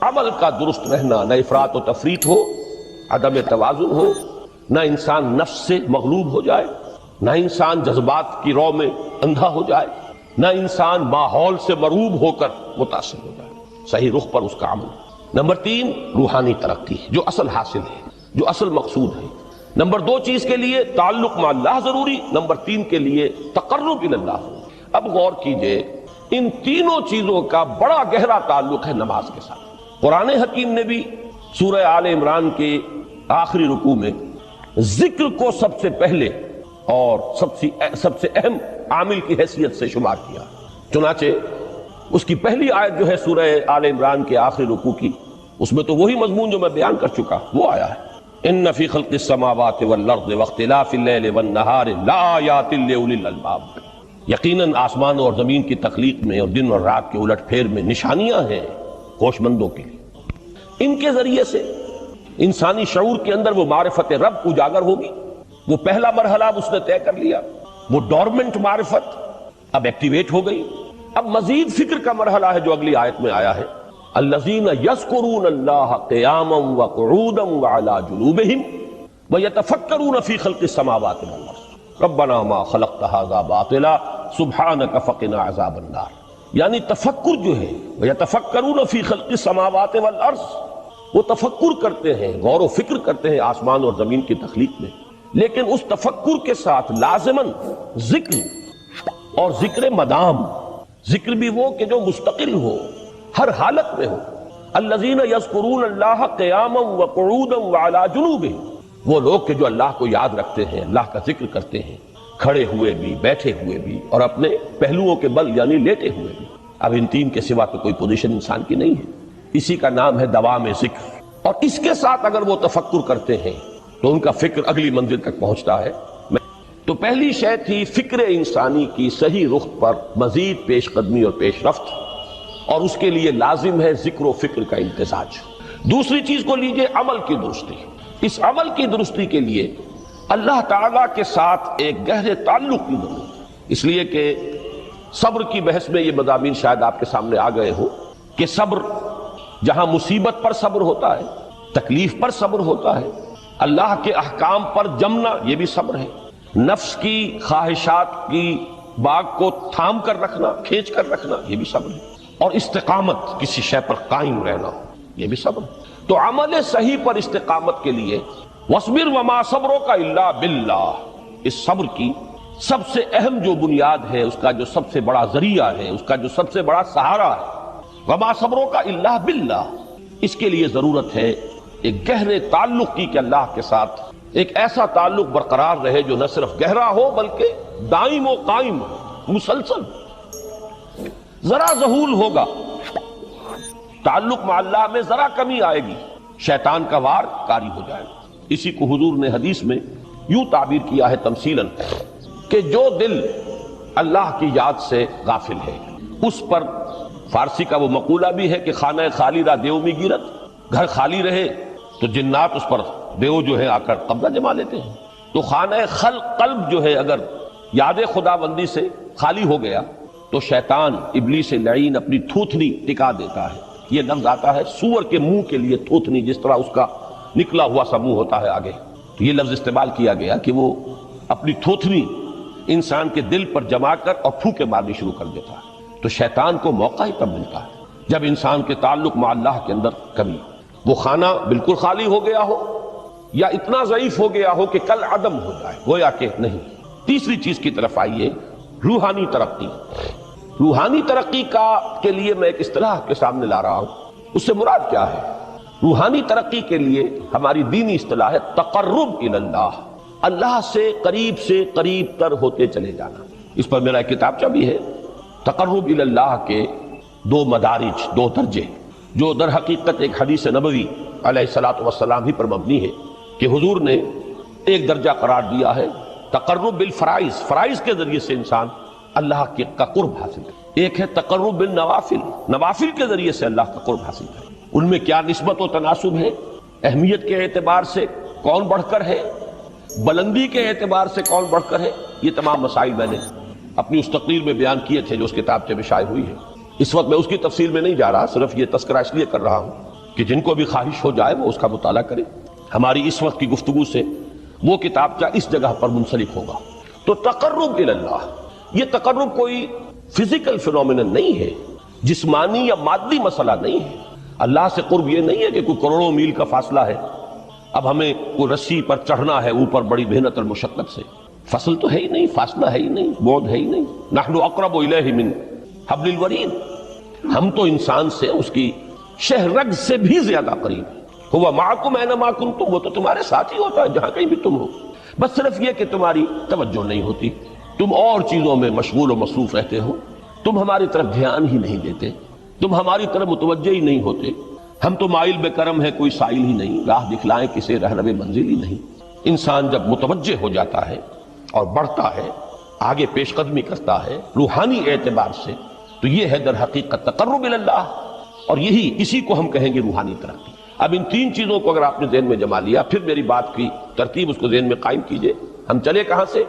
عمل کا درست رہنا، نہ افراط و تفریط ہو، عدم توازن ہو، نہ انسان نفس سے مغلوب ہو جائے، نہ انسان جذبات کی رو میں اندھا ہو جائے، نہ انسان ماحول سے مرعوب ہو کر متاثر ہو جائے، صحیح رخ پر اس کا عمل۔ نمبر 3 روحانی ترقی، جو اصل حاصل ہے، جو اصل مقصود ہے۔ نمبر 2 چیز کے لیے تعلق مع اللہ ضروری، نمبر 3 کے لیے تقرب الی اللہ ضروری۔ اب غور کیجئے، ان تینوں چیزوں کا بڑا گہرا تعلق ہے نماز کے ساتھ۔ قرآن حکیم نے بھی سورہ آل عمران کے آخری رکوع میں ذکر کو سب سے پہلے اور سب سے اہم عامل کی حیثیت سے شمار کیا۔ چنانچہ اس کی پہلی آیت جو ہے سورہ آل عمران کے آخری رکوع کی، اس میں تو وہی مضمون جو میں بیان کر چکا وہ آیا ہے، ان فی خلق السماوات والارض واختلاف اللیل والنہار لآیات لأولی الالباب۔ یقیناً آسمانوں اور زمین کی تخلیق میں اور دن اور رات کے الٹ پھیر میں نشانیاں ہیں ہوش مندوں کے لیے۔ ان کے ذریعے سے انسانی شعور کے اندر وہ معرفت رب اجاگر ہوگی۔ وہ پہلا مرحلہ اب اس نے طے کر لیا، وہ ڈورمنٹ معرفت اب ایکٹیویٹ ہو گئی۔ اب مزید فکر کا مرحلہ ہے جو اگلی آیت میں آیا ہے، الذین یذکرون اللہ قیاما وقعودا وعلی جنوبہم ویتفکرون فی خلق السماوات والارض ربنا ما خلقت ھذا باطلا سبحانک فقنا عذاب النار۔ یعنی تفکر جو ہے، ویتفکرون فی خلق السماوات والارض، وہ تفکر کرتے ہیں، غور و فکر کرتے ہیں آسمان اور زمین کی تخلیق میں، لیکن اس تفکر کے ساتھ لازماً ذکر، اور ذکر مدام، ذکر بھی وہ کہ جو مستقل ہو، ہر حالت میں ہو۔ الذین یذکرون اللہ قیاما وقعودا وعلی جنوبہم، وہ لوگ کہ جو اللہ کو یاد رکھتے ہیں، اللہ کا ذکر کرتے ہیں، کھڑے ہوئے بھی، بیٹھے ہوئے بھی، اور اپنے پہلوؤں کے بل یعنی لیٹے ہوئے بھی۔ اب ان تین کے سوا تو کوئی پوزیشن انسان کی نہیں ہے، اسی کا نام ہے دوام ذکر۔ اور اس کے ساتھ اگر وہ تفکر کرتے ہیں تو ان کا فکر اگلی منزل تک پہنچتا ہے۔ تو پہلی شے تھی فکر انسانی کی صحیح رخ پر مزید پیش قدمی اور پیش رفت، اور اس کے لیے لازم ہے ذکر و فکر کا امتزاج۔ دوسری چیز کو لیجئے عمل کی درستی۔ اس عمل کی درستی کے لیے اللہ تعالیٰ کے ساتھ ایک گہرے تعلق کی ضرورت ہے، اس لیے کہ صبر کی بحث میں یہ مضامین شاید آپ کے سامنے آ گئے ہو کہ صبر، جہاں مصیبت پر صبر ہوتا ہے، تکلیف پر صبر ہوتا ہے، اللہ کے احکام پر جمنا یہ بھی صبر ہے، نفس کی خواہشات کی باغ کو تھام کر رکھنا، کھینچ کر رکھنا یہ بھی صبر ہے، اور استقامت کسی شے پر قائم رہنا یہ بھی صبر ہے۔ تو عمل صحیح پر استقامت کے لیے وَاصْبِرْ وَمَا صَبْرُكَ إِلَّا بِاللَّهِ، اس صبر کی سب سے اہم جو بنیاد ہے، اس کا جو سب سے بڑا ذریعہ ہے، اس کا جو سب سے بڑا سہارا ہے، وَمَا صَبْرُكَ إِلَّا بِاللَّهِ، اس کے لیے ضرورت ہے ایک گہرے تعلق کی کہ اللہ کے ساتھ ایک ایسا تعلق برقرار رہے جو نہ صرف گہرا ہو بلکہ دائم و قائم ہو، مسلسل۔ ذرا ذہول ہوگا تعلق مع اللہ میں، ذرا کمی آئے گی، شیطان کا وار کاری ہو جائے گا۔ اسی کو حضور نے حدیث میں یوں تعبیر کیا ہے تمثیلاً کہ جو دل اللہ کی یاد سے غافل ہے اس پر، فارسی کا وہ مقولہ بھی ہے کہ خانہ خالی را دیو می گیرت، گھر خالی رہے تو جنات اس پر دیو جو ہے آ کر قبضہ جما لیتے ہیں۔ تو خانہ قلب جو ہے اگر یاد خدا بندی سے خالی ہو گیا تو شیطان ابلیس لعین اپنی تھوتنی ٹکا دیتا ہے۔ یہ لفظ آتا ہے سور کے منہ کے لیے تھوتنی، جس طرح اس کا نکلا ہوا سا منہ ہوتا ہے آگے، تو یہ لفظ استعمال کیا گیا کہ وہ اپنی تھوتنی انسان کے دل پر جما کر اور پھونکے مارنی شروع کر دیتا ہے۔ تو شیطان کو موقع ہی تب ملتا ہے جب انسان کے تعلق مع اللہ کے اندر کمی ہو، وہ خانہ بالکل خالی ہو گیا ہو یا اتنا ضعیف ہو گیا ہو کہ کل عدم ہو جائے، گویا کہ نہیں۔ تیسری چیز کی طرف آئیے، روحانی ترقی۔ روحانی ترقی کے لیے میں ایک اصطلاح کے سامنے لا رہا ہوں، اس سے مراد کیا ہے؟ روحانی ترقی کے لیے ہماری دینی اصطلاح ہے تقرب الی اللہ، اللہ سے قریب تر ہوتے چلے جانا۔ اس پر میرا ایک کتابچہ بھی ہے، تقرب الی اللہ کے 2 مدارج، 2 درجے، جو در حقیقت ایک حدیث نبوی علیہ الصلوۃ والسلام ہی پر مبنی ہے کہ حضور نے ایک درجہ قرار دیا ہے تقرب بالفرائض، فرائض کے ذریعے سے انسان اللہ کا قرب حاصل کرے۔ ایک ہے تقرب بالنوافل، نوافل کے ذریعے سے اللہ کا قرب حاصل کرے۔ ان میں کیا نسبت و تناسب ہے، اہمیت کے اعتبار سے کون بڑھ کر ہے، بلندی کے اعتبار سے کون بڑھ کر ہے، یہ تمام مسائل میں نے اپنی اس تقریر میں بیان کیے تھے جو اس کتابچے میں شائع ہوئی ہے۔ اس وقت میں اس کی تفصیل میں نہیں جا رہا، صرف یہ تذکرہ اس لیے کر رہا ہوں کہ جن کو بھی خواہش ہو جائے وہ اس کا مطالعہ کرے۔ ہماری اس وقت کی گفتگو سے وہ کتابچہ اس جگہ پر منسلک ہوگا۔ تو تقرب اللہ، یہ تقرب کوئی فزیکل فینومینن نہیں ہے، جسمانی یا مادی مسئلہ نہیں ہے۔ اللہ سے قرب یہ نہیں ہے کہ کوئی کروڑوں میل کا فاصلہ ہے، اب ہمیں کوئی رسی پر چڑھنا ہے اوپر بڑی محنت اور مشقت سے۔ فصل تو ہے ہی نہیں، فاصلہ ہے ہی نہیں، بعد ہے ہی نہیں۔ نحن اقرب الیہ من حبل الورید، ہم تو انسان سے اس کی شہرگ سے بھی زیادہ قریب ہیں۔ ہوا معکم اینما کنتم، وہ تو تمہارے ساتھ ہی ہوتا ہے جہاں کہیں بھی تم ہو، بس صرف یہ کہ تمہاری توجہ نہیں ہوتی، تم اور چیزوں میں مشغول و مصروف رہتے ہو، تم ہماری طرف دھیان ہی نہیں دیتے، تم ہماری طرف متوجہ ہی نہیں ہوتے۔ ہم تو مائل بے کرم ہے، کوئی سائل ہی نہیں، راہ دکھلائیں کسے رہنم منزل ہی نہیں۔ انسان جب متوجہ ہو جاتا ہے اور بڑھتا ہے، آگے پیش قدمی کرتا ہے روحانی اعتبار سے، تو یہ ہے در حقیقت تقرب اللہ، اور اسی کو ہم کہیں گے روحانی ترقی۔ اب ان تین چیزوں کو اگر آپ نے ذہن میں جما لیا، پھر میری بات کی ترتیب اس کو ذہن میں قائم کیجئے۔ ہم چلے کہاں سے؟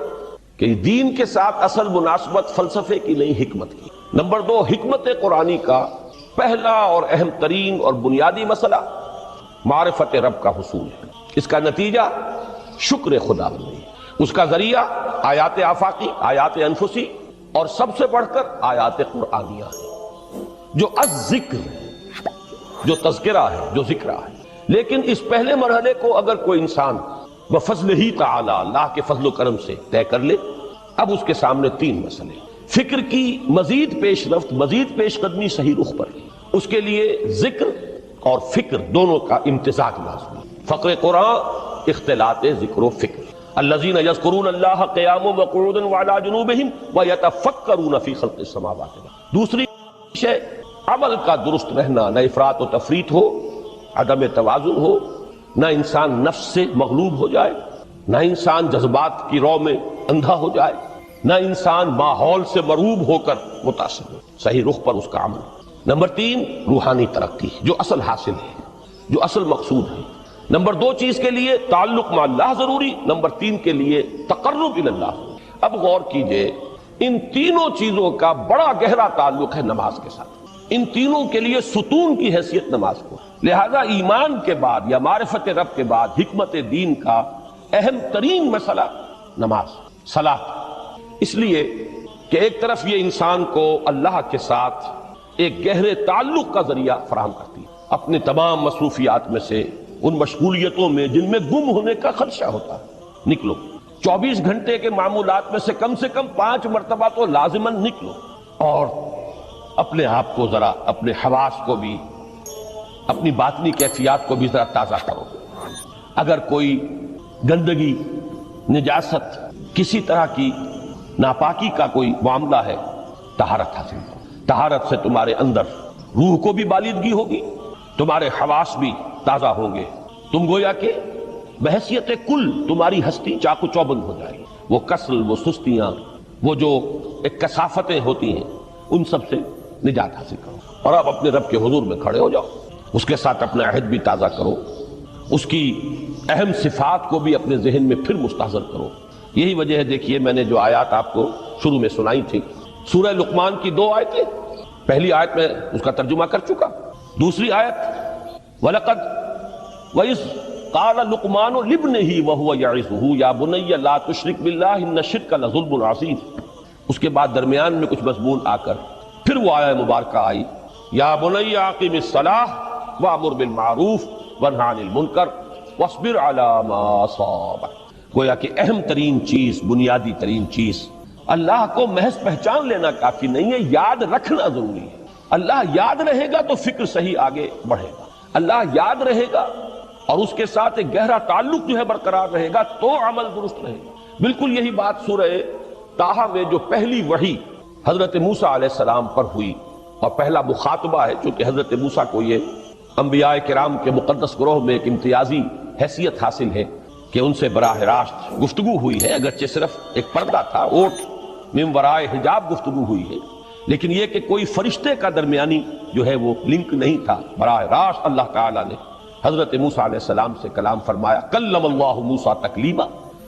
کہ دین کے ساتھ اصل مناسبت فلسفے کی نہیں، حکمت کی۔ نمبر 2، حکمت قرآنی کا پہلا اور اہم ترین اور بنیادی مسئلہ معرفت رب کا حصول ہے۔ اس کا نتیجہ شکر خدا بندی، اس کا ذریعہ آیات آفاقی، آیات انفسی، اور سب سے بڑھ کر آیات قرآنیہ جو الذکر، جو تذکرہ ہے، جو ذکرہ ہے۔ لیکن اس پہلے مرحلے کو اگر کوئی انسان بفضل ہی تعالی، اللہ کے فضل و کرم سے طے کر لے، اب اس کے سامنے تین مسئلے، فکر کی مزید پیش رفت، مزید پیش قدمی صحیح رخ پر، اس کے لیے ذکر اور فکر دونوں کا امتزاج لازمی۔ فقر قرآن اختلاط ذکر و فکر، الذین یذکرون اللہ قیاما وقعودا وعلی جنوبہم ویتفکرون فی خلق السماوات۔ دوسری شے عمل کا درست رہنا، نہ افراط و تفریط ہو، عدم توازن ہو، نہ انسان نفس سے مغلوب ہو جائے، نہ انسان جذبات کی رو میں اندھا ہو جائے، نہ انسان ماحول سے مرعوب ہو کر متاثر ہو، صحیح رخ پر اس کا عمل۔ نمبر 3، روحانی ترقی، جو اصل حاصل ہے، جو اصل مقصود ہے۔ نمبر 2 چیز کے لیے تعلق مع اللہ ضروری، نمبر 3 کے لیے تقرب الی اللہ۔ اب غور کیجئے، ان تینوں چیزوں کا بڑا گہرا تعلق ہے نماز کے ساتھ، ان تینوں کے لیے ستون کی حیثیت نماز کو۔ لہذا ایمان کے بعد یا معرفت رب کے بعد حکمت دین کا اہم ترین مسئلہ نماز، صلاۃ، اس لیے کہ ایک طرف یہ انسان کو اللہ کے ساتھ ایک گہرے تعلق کا ذریعہ فراہم کرتی ہے، اپنے تمام مصروفیات میں سے، ان مشغولیتوں میں جن میں گم ہونے کا خدشہ ہوتا ہے، نکلو۔ 24 گھنٹے کے معمولات میں سے کم 5 مرتبہ تو لازماً نکلو، اور اپنے آپ کو ذرا، اپنے حواس کو بھی، اپنی باطنی کیفیات کو بھی ذرا تازہ کرو۔ اگر کوئی گندگی، نجاست، کسی طرح کی ناپاکی کا کوئی معاملہ ہے، طہارت حاصل کرو۔ طہارت سے تمہارے اندر روح کو بھی بالادگی ہوگی، تمہارے حواس بھی تازہ ہوں گے، تم گویا کہ بحیثیت کل تمہاری ہستی چاق و چوبند ہو جائے گی۔ وہ کسل، وہ سستیاں، وہ جو ایک کثافتیں ہوتی ہیں، ان سب سے نجات حاصل کرو، اور اب اپنے رب کے حضور میں کھڑے ہو جاؤ، اس کے ساتھ اپنا عہد بھی تازہ کرو، اس کی اہم صفات کو بھی اپنے ذہن میں پھر مستحضر کرو۔ یہی وجہ ہے، دیکھیے میں نے جو آیات آپ کو شروع میں سنائی تھی، سورہ لقمان کی 2 آیتیں، پہلی آیت میں اس کا ترجمہ کر چکا، دوسری آیت وَلَقَدْ وَإِذْ قَالَ لُقْمَانُ لِابْنِهِ وَهُوَ يَعِظُهُ يَا بُنَيَّ لَا تُشْرِكْ بِاللَّهِ إِنَّ الشِّرْكَ لَظُلْمٌ عَظِيمٌ۔ اس کے بعد درمیان میں کچھ مضمون آ کر پھر وہ آیہ مبارکہ آئی، یا بنی اقم الصلاۃ وامر بالمعروف وانہی عن المنکر واصبر علی ما اصابک۔ گویا کہ اہم ترین چیز، بنیادی ترین چیز، اللہ کو محض پہچان لینا کافی نہیں ہے، یاد رکھنا ضروری ہے۔ اللہ یاد رہے گا تو فکر صحیح آگے بڑھے گا، اللہ یاد رہے گا اور اس کے ساتھ ایک گہرا تعلق جو ہے برقرار رہے گا تو عمل درست رہے گا۔ بالکل یہی بات سورہ طٰہٰ میں جو پہلی وحی حضرت موسیٰ علیہ السلام پر ہوئی، اور پہلا مخاطبہ ہے، چونکہ حضرت موسیٰ کو یہ انبیاء کرام کے مقدس گروہ میں ایک امتیازی حیثیت حاصل ہے کہ ان سے براہ راست گفتگو ہوئی ہے، اگرچہ صرف ایک پردہ تھا، اوٹ من ورائے حجاب گفتگو ہوئی ہے، لیکن یہ کہ کوئی فرشتے کا درمیانی جو ہے وہ لنک نہیں تھا، براہ راست اللہ تعالیٰ نے حضرت موسیٰ علیہ السلام سے کلام فرمایا۔ کلم اللہ موسیٰ تکلیما،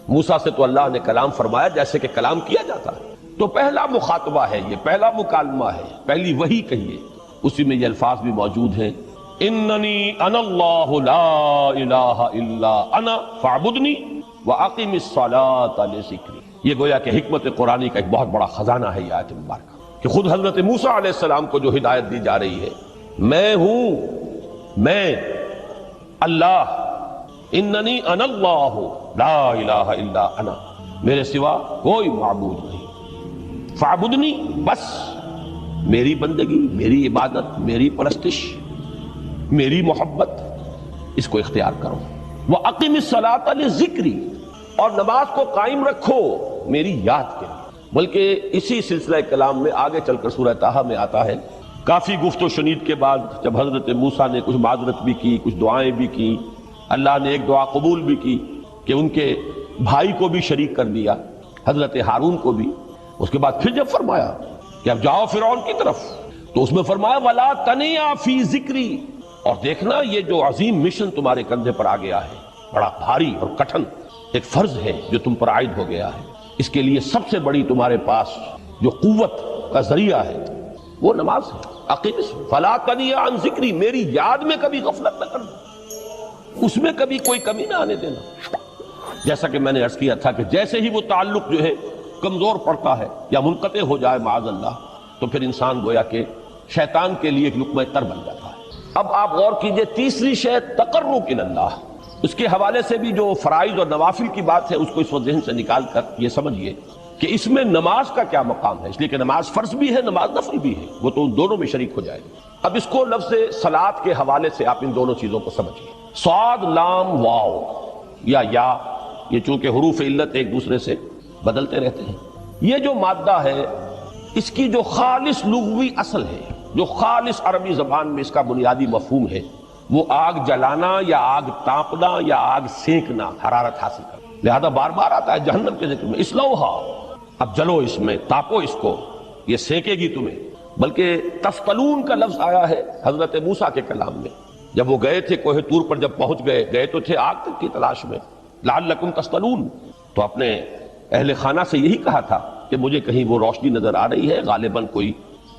موسیٰ سے تو اللہ نے کلام فرمایا جیسے کہ کلام کیا جاتا ہے۔ تو پہلا مخاطبہ ہے، یہ پہلا مکالمہ ہے، پہلی وحی کہیے، اسی میں یہ الفاظ بھی موجود ہیں اننی انا اللہ لا الہ الا انا فاعبدنی واقم الصلاۃ لذکری. یہ گویا کہ حکمت قرآنی کا ایک بہت بڑا خزانہ ہے یہ آیت مبارکہ کہ خود حضرت موسیٰ علیہ السلام کو جو ہدایت دی جا رہی ہے، میں ہوں، میں اللہ، اننی انا اللہ لا الہ الا انا، میرے سوا کوئی معبود نہیں، فاعبدنی، بس میری بندگی، میری عبادت، میری پرستش، میری محبت، اس کو اختیار کرو. وَأَقِمِ الصَّلَاةَ لِذِكْرِي، اور نماز کو قائم رکھو میری یاد کے لیے. بلکہ اسی سلسلہ کلام میں آگے چل کر سورہ طٰہٰ میں آتا ہے، کافی گفت و شنید کے بعد جب حضرت موسیٰ نے کچھ معذرت بھی کی، کچھ دعائیں بھی کی، اللہ نے ایک دعا قبول بھی کی کہ ان کے بھائی کو بھی شریک کر دیا، حضرت ہارون کو بھی. اس کے بعد پھر جب فرمایا کہ اب جاؤ فرعون کی طرف، تو اس میں فرمایا وَلَا تَنِيَا فِي ذِكْرِي، اور دیکھنا یہ جو عظیم مشن تمہارے کندھے پر آ گیا ہے، بڑا بھاری اور کٹھن ایک فرض ہے جو تم پر عائد ہو گیا ہے، اس کے لیے سب سے بڑی تمہارے پاس جو قوت کا ذریعہ ہے وہ نماز ہے. اقیم فَلَا تَنِيَا عَنْ ذِكْرِي، میری یاد میں کبھی غفلت نہ کرنا، اس میں کبھی کوئی کمی نہ آنے دینا. جیسا کہ میں نے عرض کیا تھا کہ جیسے ہی وہ تعلق جو ہے کمزور پڑتا ہے یا منقطع ہو جائے معاذ اللہ، تو پھر انسان گویا کہ شیطان کے لیے ایک لقمہ تر بن جاتا ہے. اب آپ غور کیجئے، تیسری شے تقرب الی اللہ، اس کے حوالے سے بھی جو فرائض اور نوافل کی بات ہے اس کو اس وقت ذہن سے نکال کر یہ سمجھیے کہ اس میں نماز کا کیا مقام ہے، اس لیے کہ نماز فرض بھی ہے، نماز نفل بھی ہے، وہ تو ان دونوں میں شریک ہو جائے. اب اس کو لفظ صلاۃ کے حوالے سے آپ ان دونوں چیزوں کو سمجھیے. صاد لام واو یا یہ چونکہ حروف علت ایک دوسرے سے بدلتے رہتے ہیں، یہ جو مادہ ہے اس کی جو خالص لغوی اصل ہے، جو خالص عربی زبان میں اس کا بنیادی مفہوم ہے، وہ آگ جلانا یا آگ تاپنا یا آگ سینکنا، حرارت حاصل کرنا. لہذا بار بار آتا ہے جہنم کے ذکر میں اسلوہا، اب جلو اس میں، تاپو اس کو، یہ سینکے گی تمہیں. بلکہ تفتلون کا لفظ آیا ہے حضرت موسیٰ کے کلام میں، جب وہ گئے تھے کوہ طور پر، جب پہنچ گئے تو تھے آگ کی تلاش میں، لعلکم تفتلون، تو اپنے اہل خانہ سے یہی کہا تھا کہ مجھے کہیں وہ روشنی نظر آ رہی ہے، غالباً کوئی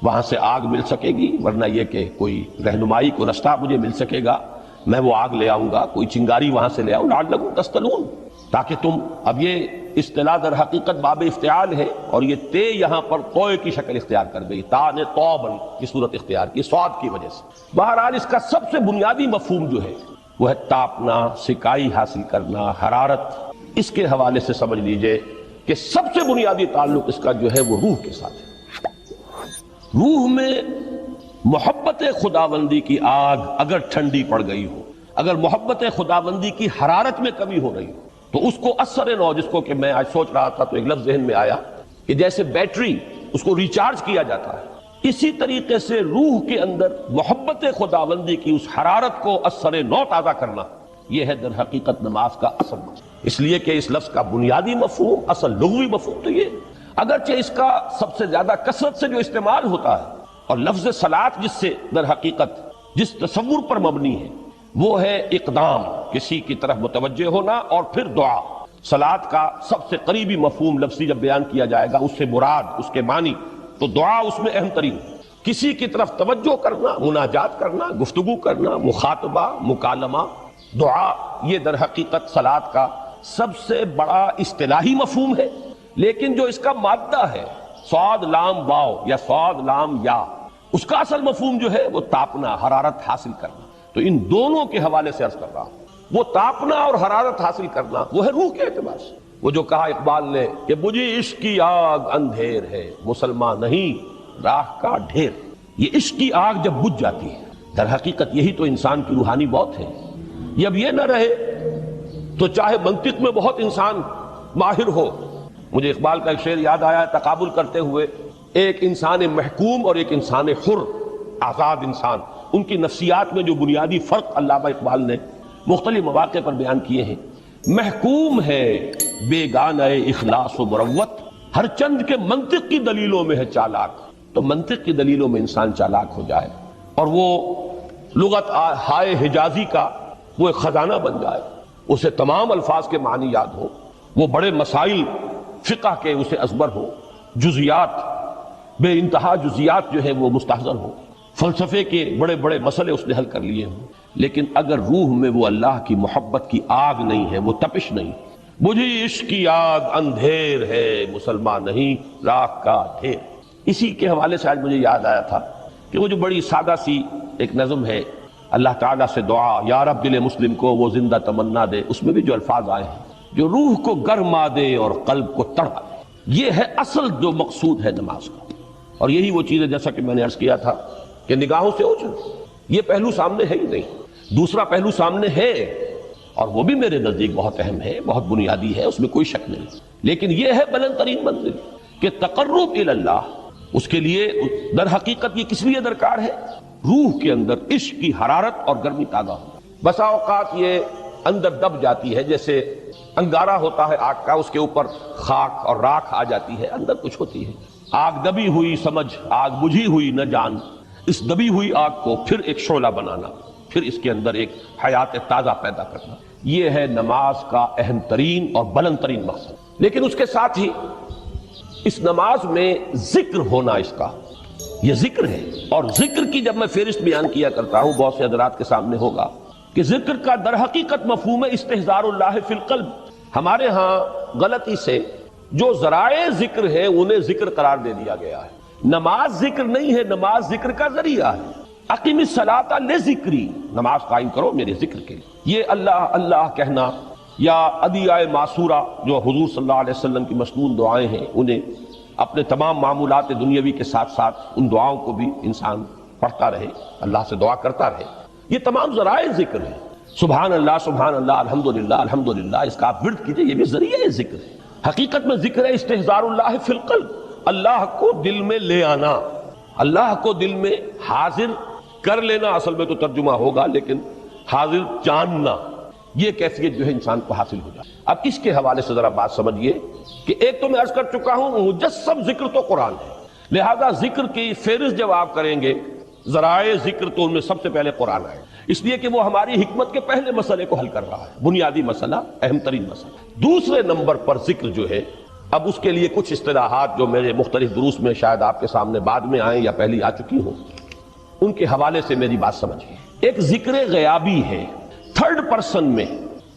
وہاں سے آگ مل سکے گی، ورنہ یہ کہ کوئی رہنمائی کو رستہ مجھے مل سکے گا، میں وہ آگ لے آؤں گا، کوئی چنگاری وہاں سے لے آؤں، لعلکم تفتلون، تاکہ تم. اب یہ اصطلاح در حقیقت باب افتعال ہے، اور یہ تے یہاں پر توئے کی شکل اختیار کر گئی، تا نے توبن کی صورت اختیار کی صاد کی وجہ سے. بہرحال اس کا سب سے بنیادی مفہوم جو ہے وہ ہے تاپنا، سکائی حاصل کرنا، حرارت. اس کے حوالے سے سمجھ لیجئے کہ سب سے بنیادی تعلق اس کا جو ہے وہ روح کے ساتھ ہے. روح میں محبت خداوندی کی آگ اگر ٹھنڈی پڑ گئی ہو، اگر محبت خداوندی کی حرارت میں کمی ہو رہی ہو، تو اس کو اثر نو، جس کو کہ میں آج سوچ رہا تھا تو ایک لفظ ذہن میں آیا کہ جیسے بیٹری اس کو ریچارج کیا جاتا ہے، اسی طریقے سے روح کے اندر محبت خداوندی کی اس حرارت کو اثر نو تازہ کرنا، یہ ہے در حقیقت نماز کا اصل مقصد. اس لیے کہ اس لفظ کا بنیادی مفہوم، اصل لغوی مفہوم تو یہ، اگرچہ اس کا سب سے زیادہ کثرت سے جو استعمال ہوتا ہے، اور لفظ صلاۃ جس سے در حقیقت جس تصور پر مبنی ہے وہ ہے اقدام، کسی کی طرف متوجہ ہونا، اور پھر دعا. صلاۃ کا سب سے قریبی مفہوم لفظی جب بیان کیا جائے گا، اس سے مراد، اس کے معنی، تو دعا اس میں اہم ترین، کسی کی طرف توجہ کرنا، مناجات کرنا، گفتگو کرنا، مخاطبہ، مکالمہ، دعا، یہ در حقیقت صلاۃ کا سب سے بڑا اصطلاحی مفہوم ہے. لیکن جو اس کا مادہ ہے صاد لام واو یا صاد لام یا، اس کا اصل مفہوم جو ہے وہ تاپنا، حرارت حاصل کرنا. تو ان دونوں کے حوالے سے عرض کر رہا ہوں، وہ تاپنا اور حرارت حاصل کرنا وہ ہے روح کے اعتبار سے. وہ جو کہا اقبال نے کہ مجھے عشق کی آگ اندھیر ہے، مسلمان نہیں راہ کا ڈھیر. یہ عشق کی آگ جب بجھ جاتی ہے، در حقیقت یہی تو انسان کی روحانی موت ہے. جب یہ نہ رہے تو چاہے منطق میں بہت انسان ماہر ہو. مجھے اقبال کا ایک شعر یاد آیا تقابل کرتے ہوئے، ایک انسان محکوم اور ایک انسان حر، آزاد انسان، ان کی نفسیات میں جو بنیادی فرق علامہ اقبال نے مختلف مواقع پر بیان کیے ہیں. محکوم ہے بیگانہ اخلاص و مروت، ہر چند کے منطق کی دلیلوں میں ہے چالاک. تو منطق کی دلیلوں میں انسان چالاک ہو جائے اور وہ لغت ہائے حجازی کا وہ ایک خزانہ بن جائے، اسے تمام الفاظ کے معنی یاد ہو، وہ بڑے مسائل فقہ کے اسے ازبر ہو، جزیات، بے انتہا جزیات جو ہے وہ مستحضر ہو، فلسفے کے بڑے بڑے مسئلے اس نے حل کر لیے ہوں، لیکن اگر روح میں وہ اللہ کی محبت کی آگ نہیں ہے، وہ تپش نہیں، بجھی عشق کی آگ اندھیر ہے مسلمان نہیں راکھ کا ڈھیر۔ اسی کے حوالے سے آج مجھے یاد آیا تھا کہ وہ جو بڑی سادہ سی ایک نظم ہے، اللہ تعالیٰ سے دعا یا رب دل مسلم کو وہ زندہ تمنا دے، اس میں بھی جو الفاظ آئے ہیں جو روح کو گرما دے اور قلب کو تڑپا دے، یہ ہے اصل جو مقصود ہے نماز کا۔ اور یہی وہ چیز ہے جیسا کہ میں نے عرض کیا تھا کہ نگاہوں سے اوجھل، یہ پہلو سامنے ہے ہی نہیں، دوسرا پہلو سامنے ہے اور وہ بھی میرے نزدیک بہت اہم ہے، بہت بنیادی ہے، اس میں کوئی شک نہیں، لیکن یہ ہے بلند ترین منزل کہ تقرب الی اللہ۔ اس کے لیے در حقیقت یہ کس لیے درکار ہے؟ روح کے اندر عشق کی حرارت اور گرمی تازہ ہو۔ بسا اوقات یہ اندر دب جاتی ہے، جیسے انگارہ ہوتا ہے آگ کا، اس کے اوپر خاک اور راکھ آ جاتی ہے، اندر کچھ ہوتی ہے۔ آگ دبی ہوئی سمجھ، آگ بجھی ہوئی نہ جان، اس دبی ہوئی آگ کو پھر ایک شعلہ بنانا، پھر اس کے اندر ایک حیات تازہ پیدا کرنا، یہ ہے نماز کا اہم ترین اور بلند ترین مقصد۔ لیکن اس کے ساتھ ہی اس نماز میں ذکر ہونا، اس کا یہ ذکر ہے، اور ذکر کی جب میں فہرست بیان کیا کرتا ہوں بہت سے حضرات کے سامنے ہوگا کہ ذکر کا در حقیقت مفہوم ہے استحضار اللہ فی القلب۔ ہمارے ہاں غلطی سے جو ذرائع ذکر ہیں انہیں ذکر قرار دے دیا گیا ہے۔ نماز ذکر نہیں ہے، نماز ذکر کا ذریعہ ہے۔ اقیم الصلاۃ لذکری، نماز قائم کرو میرے ذکر کے لیے۔ یہ اللہ اللہ کہنا یا ادعیہ معصورہ جو حضور صلی اللہ علیہ وسلم کی مسنون دعائیں ہیں، انہیں اپنے تمام معمولات دنیاوی کے ساتھ ساتھ ان دعاؤں کو بھی انسان پڑھتا رہے، اللہ سے دعا کرتا رہے، یہ تمام ذرائع ذکر ہیں۔ سبحان اللہ الحمدللہ الحمدللہ، اس کا آپ ورد کیجئے، یہ بھی ذریعہ ذکر ہے۔ حقیقت میں ذکر ہے استحضار اللہ فی القلب، اللہ کو دل میں لے آنا، اللہ کو دل میں حاضر کر لینا، اصل میں تو ترجمہ ہوگا لیکن حاضر جاننا، یہ کیفیت جو ہے انسان کو حاصل ہو جائے۔ اب اس کے حوالے سے ذرا بات سمجھیے کہ ایک تو میں عرض کر چکا ہوں مجسم ذکر تو قرآن ہے، لہذا ذکر کی فہرست جب آپ کریں گے ذرائع ذکر تو ان میں سب سے پہلے قرآن آئے، اس لیے کہ وہ ہماری حکمت کے پہلے مسئلے کو حل کر رہا ہے، بنیادی مسئلہ، اہم ترین مسئلہ۔ دوسرے نمبر پر ذکر جو ہے، اب اس کے لیے کچھ اصطلاحات جو میرے مختلف دروس میں شاید آپ کے سامنے بعد میں آئیں یا پہلی آ چکی ہوں، ان کے حوالے سے میری بات سمجھیے۔ ایک ذکر غیابی ہے، تھرڈ پرسن میں،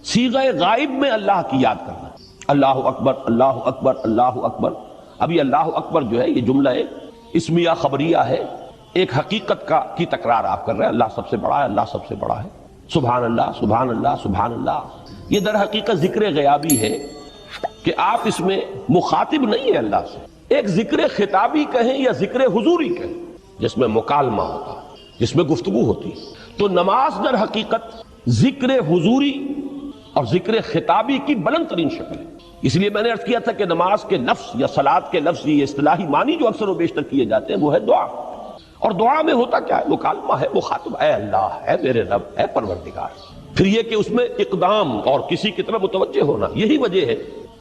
صیغہ غائب میں اللہ کی یاد کرنا، اللہ اکبر اللہ اکبر اللہ اکبر۔ اب یہ اللہ اکبر جو ہے یہ جملہ اسمیہ خبریہ ہے، ایک حقیقت کی تکرار آپ کر رہے ہیں، اللہ سب سے بڑا ہے، اللہ سب سے بڑا ہے، سبحان اللہ سبحان اللہ سبحان اللہ۔ یہ در حقیقت ذکر غیابی ہے کہ آپ اس میں مخاطب نہیں ہے اللہ سے، ایک ذکر خطابی کہیں یا ذکر حضوری کہیں جس میں مکالمہ ہوتا، جس میں گفتگو ہوتی۔ تو نماز در حقیقت ذکر حضوری اور ذکر خطابی کی بلند ترین شکل ہے۔ اس لیے میں نے عرض کیا تھا کہ نماز کے لفظ یا صلاۃ کے لفظ، یہ اصطلاحی معنی جو اکثر و بیشتر کیے جاتے ہیں وہ ہے دعا، اور دعا میں ہوتا کیا ہے؟ مکالمہ ہے، مخاطب، اے اللہ، اے میرے رب، اے پروردگار۔ پھر یہ کہ اس میں اقدام اور کسی کی طرف متوجہ ہونا، یہی وجہ ہے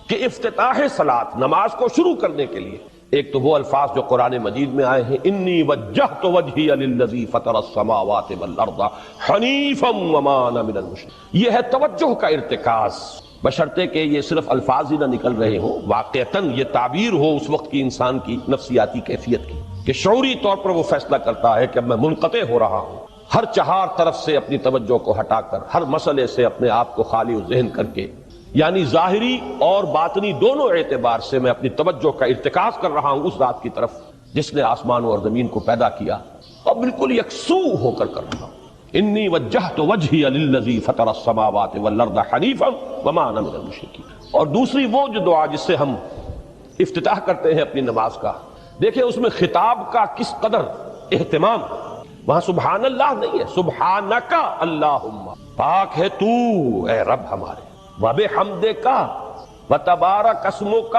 کہ افتتاح صلاۃ، نماز کو شروع کرنے کے لیے ایک تو وہ الفاظ جو قرآن مجید میں آئے ہیں، انی وجہت وجہی للذی فطر السماوات والارض حنیفا وما انا من المشرکین، یہ ہے توجہ کا ارتکاز، بشرطے کہ یہ صرف الفاظ ہی نہ نکل رہے ہوں، واقعتاً یہ تعبیر ہو اس وقت کی انسان کی نفسیاتی کیفیت کی، کہ شعوری طور پر وہ فیصلہ کرتا ہے کہ اب میں منقطع ہو رہا ہوں، ہر چہار طرف سے اپنی توجہ کو ہٹا کر، ہر مسئلے سے اپنے آپ کو خالی ذہن کر کے، یعنی ظاہری اور باطنی دونوں اعتبار سے میں اپنی توجہ کا ارتکاز کر رہا ہوں اس ذات کی طرف جس نے آسمانوں اور زمین کو پیدا کیا، اور بالکل یکسو ہو کر رہا ہوں۔ انی وجہت وجہی للذی فطر السماوات والارض حنیفا وما انا من المشرکین۔ اور دوسری وہ جو دعا جس سے ہم افتتاح کرتے ہیں اپنی نماز کا، دیکھیں اس میں خطاب کا کس قدر اہتمام، وہاں سبحان اللہ نہیں ہے، سبحانک اللہم، پاک ہے تو اے رب ہمارے، وبحمدک وتبارک اسمک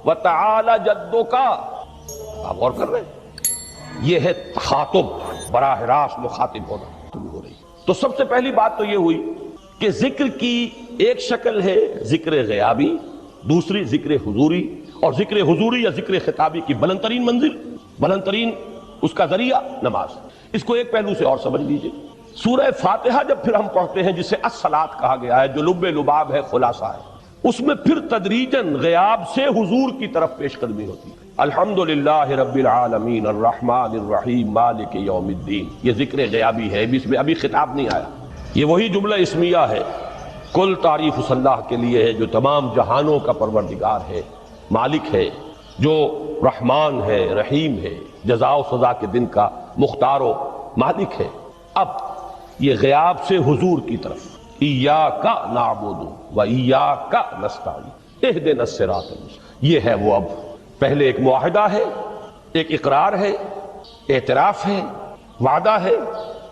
وتعالی جدک۔ آپ غور کر رہے ہیں، یہ ہے خاطب، براہ راست مخاطب ہونا ہو رہی۔ تو سب سے پہلی بات تو یہ ہوئی کہ ذکر کی ایک شکل ہے ذکر غیابی، دوسری ذکر حضوری، اور ذکر حضوری یا ذکر خطابی کی بلند ترین منزل، بلند ترین اس کا ذریعہ نماز۔ اس کو ایک پہلو سے اور سمجھ لیجئے، سورہ فاتحہ جب پھر ہم پڑھتے ہیں جسے الصلاۃ کہا گیا ہے، جو لب لباب ہے، خلاصہ ہے، اس میں پھر تدریجاً غیاب سے حضور کی طرف پیش قدمی ہوتی ہے۔ الحمدللہ رب العالمین الرحمن الرحیم مالک یوم الدین، یہ ذکر غیابی ہے، اس میں ابھی خطاب نہیں آیا، یہ وہی جملہ اسمیہ ہے۔ کل تعریف اس اللہ کے لیے ہے جو تمام جہانوں کا پروردگار ہے، مالک ہے، جو رحمان ہے، رحیم ہے، جزا و سزا کے دن کا مختار و مالک ہے۔ اب یہ غیاب سے حضور کی طرف، ایاک نعبد و ایاک نستعین اہدنا الصراط المستقیم، یہ ہے وہ۔ اب پہلے ایک معاہدہ ہے، ایک اقرار ہے، اعتراف ہے، وعدہ ہے،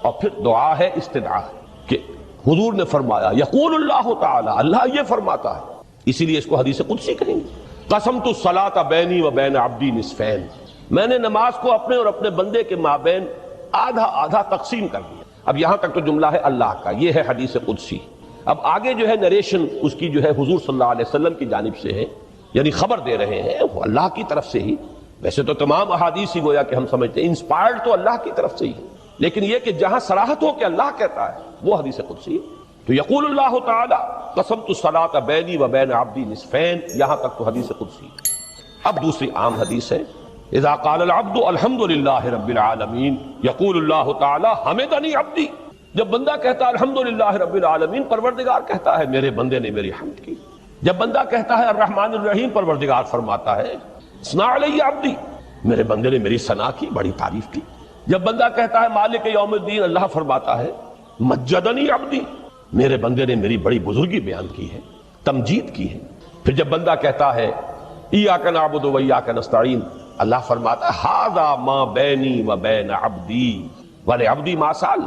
اور پھر دعا ہے، استدعا ہے کہ حضور نے فرمایا، یقول اللہ تعالی، اللہ یہ فرماتا ہے، اسی لیے اس کو حدیث قدسی کہیں گے۔ قسمت الصلاۃ بینی و بین عبدی نصفین، میں نے نماز کو اپنے اور اپنے بندے کے مابین آدھا آدھا تقسیم کر دیا۔ اب یہاں تک تو جملہ ہے اللہ کا، یہ ہے حدیث قدسی۔ اب آگے جو ہے نریشن اس کی جو ہے حضور صلی اللہ علیہ وسلم کی جانب سے ہے، یعنی خبر دے رہے ہیں وہ اللہ کی طرف سے ہی۔ ویسے تو تمام احادیث ہی گویا کہ ہم سمجھتے ہیں انسپائرڈ تو اللہ کی طرف سے ہی، لیکن یہ کہ جہاں صراحت ہو کہ اللہ کہتا ہے وہ حدیث قدسی ہے۔ تو یقول اللہ تعالی قسمت الصلاۃ بینی و بین عبدی نصفین، یہاں تک تو حدیث قدسی۔ اب دوسری عام حدیث ہے، اذا قال العبد الحمد للہ رب العالمین یقول اللہ تعالی حمدنی عبدی، جب بندہ کہتا ہے الحمدللہ رب العالمین، پروردگار کہتا ہے میرے بندے نے میری حمد کی۔ جب بندہ کہتا ہے الرحمن الرحیم، پروردگار فرماتا ہے ثنا علی عبدی، میرے بندے نے میری ثنا کی، بڑی تعریف کی۔ جب بندہ کہتا ہے مالک یوم الدین، اللہ فرماتا ہے مجدنی عبدی، میرے بندے نے میری بڑی بزرگی بیان کی ہے، تمجید کی ہے۔ پھر جب بندہ کہتا ہے ایاک نعبد و ایاک نستعین، اللہ فرماتا ہے ھذا ما بینی و بین عبدی ولعبدی ما سأل،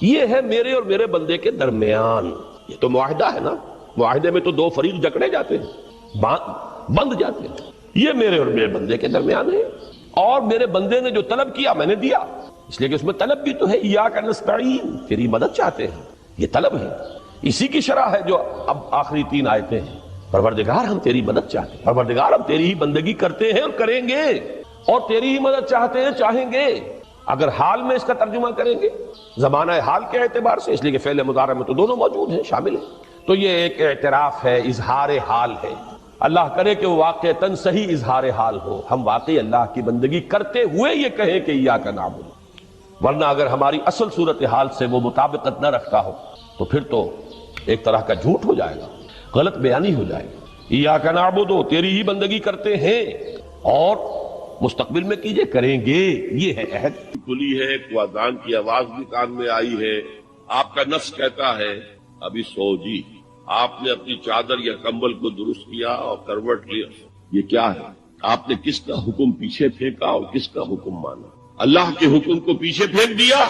یہ ہے میرے اور میرے بندے کے درمیان۔ یہ تو معاہدہ ہے نا، معاہدے میں تو دو فریق جکڑے جاتے ہیں، بند جاتے ہیں، یہ میرے اور میرے بندے کے درمیان ہے، اور میرے بندے نے جو طلب کیا میں نے دیا، اس لیے کہ اس میں طلب بھی تو ہے، ایاک نستعین، تیری مدد چاہتے ہیں، یہ طلب ہے۔ اسی کی شرح ہے جو اب آخری تین آیتیں ہیں، پروردگار ہم تیری مدد چاہتے ہیں، پروردگار ہم تیری ہی بندگی کرتے ہیں اور کریں گے، اور تیری ہی مدد چاہتے ہیں، چاہیں گے۔ اگر حال میں اس کا ترجمہ کریں گے زمانہ حال کے اعتبار سے، اس لیے کہ فعل مضارع میں تو دونوں موجود ہیں، شامل ہیں، تو یہ ایک اعتراف ہے، اظہار حال ہے۔ اللہ کرے کہ وہ واقعتاً صحیح اظہار حال ہو، ہم واقعی اللہ کی بندگی کرتے ہوئے یہ کہیں کہ ایاک نعبد، ورنہ اگر ہماری اصل صورتحال سے وہ مطابقت نہ رکھتا ہو تو پھر تو ایک طرح کا جھوٹ ہو جائے گا، غلط بیانی ہو جائے گی۔ ایاک نعبد، تیری ہی بندگی کرتے ہیں، اور مستقبل میں کیجئے، کریں گے، یہ ہے عہد۔ کھلی ہے، کو اذان کی آواز بھی کان میں آئی ہے، آپ کا نفس کہتا ہے ابھی سو جی، آپ نے اپنی چادر یا کمبل کو درست کیا اور کروٹ لیا، یہ کیا ہے؟ آپ نے کس کا حکم پیچھے پھینکا اور کس کا حکم مانا؟ اللہ کے حکم کو پیچھے پھینک دیا،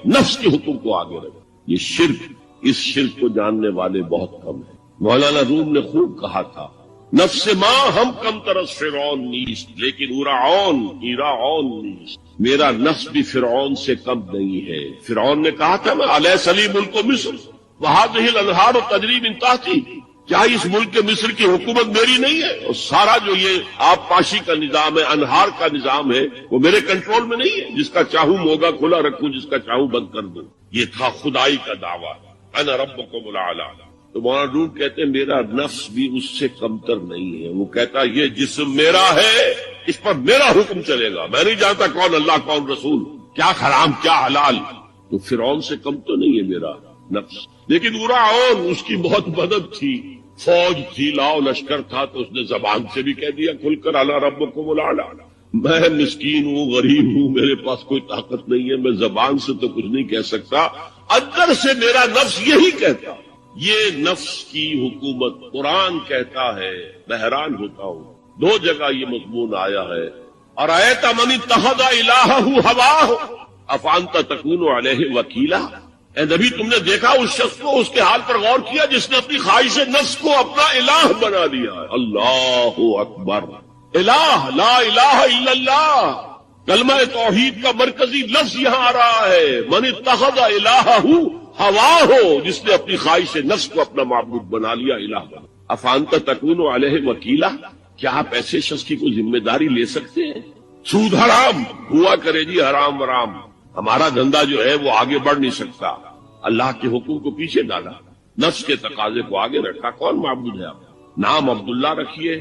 نفس کے حکم کو آگے رکھا۔ یہ شرک، اس شرک کو جاننے والے بہت کم ہیں۔ مولانا روم نے خوب کہا تھا، نفس ماں ہم کم ترس فرعون نیست لیکن ایراعون نیست، میرا نفس بھی فرعون سے کم نہیں ہے۔ فرعون نے کہا تھا نا الیس لی ملک مصر وہذہ الانہار تجری من تحتی، کیا اس ملک مصر کی حکومت میری نہیں ہے؟ اور سارا جو یہ آب پاشی کا نظام ہے، انہار کا نظام ہے، وہ میرے کنٹرول میں نہیں ہے، جس کا چاہوں موگا کھلا رکھوں، جس کا چاہوں بند کر دوں۔ یہ تھا خدائی کا دعویٰ، انا ربکم الاعلی۔ تو مولانا روم کہتے ہیں میرا نفس بھی اس سے کمتر نہیں ہے، وہ کہتا یہ جسم میرا ہے، اس پر میرا حکم چلے گا، میں نہیں جانتا کون اللہ کون رسول، کیا حرام کیا حلال۔ تو فرعون سے کم تو نہیں ہے میرا نفس، لیکن ایراعون اس کی بہت مدد تھی، فوج تھی، لاؤ لشکر تھا، تو اس نے زبان سے بھی کہہ دیا کھل کر انا ربکم الاعلی۔ میں مسکین ہوں، غریب ہوں، میرے پاس کوئی طاقت نہیں ہے، میں زبان سے تو کچھ نہیں کہہ سکتا، اندر سے میرا نفس یہی کہتا۔ یہ نفس کی حکومت قرآن کہتا ہے، میں حیران ہوتا ہوں، دو جگہ یہ مضمون آیا ہے، ارأیت من اتخذ الہہ ہواہ افانت تکون علیہ وکیلا، اے نبی تم نے دیکھا اس شخص کو، اس کے حال پر غور کیا جس نے اپنی خواہش نفس کو اپنا الہ بنا لیا ہے۔ اللہ اکبر، الہ، لا الہ الا اللہ، کلمہ توحید کا مرکزی لفظ یہاں آ رہا ہے، من اتخذ الہہ ہوا ہو، جس نے اپنی خواہش نفس کو اپنا معبود بنا لیا، الہ بنا۔ افانت تکون علیہ وکیلا، کیا آپ ایسے شخص کی کوئی ذمہ داری لے سکتے ہیں؟ سود حرام ہوا کرے جی، حرام ورام، ہمارا دھندا جو ہے وہ آگے بڑھ نہیں سکتا۔ اللہ کے حکم کو پیچھے ڈالا، نفس کے تقاضے کو آگے رکھا۔ کون معبود ہے آپ؟ نام عبداللہ رکھیے،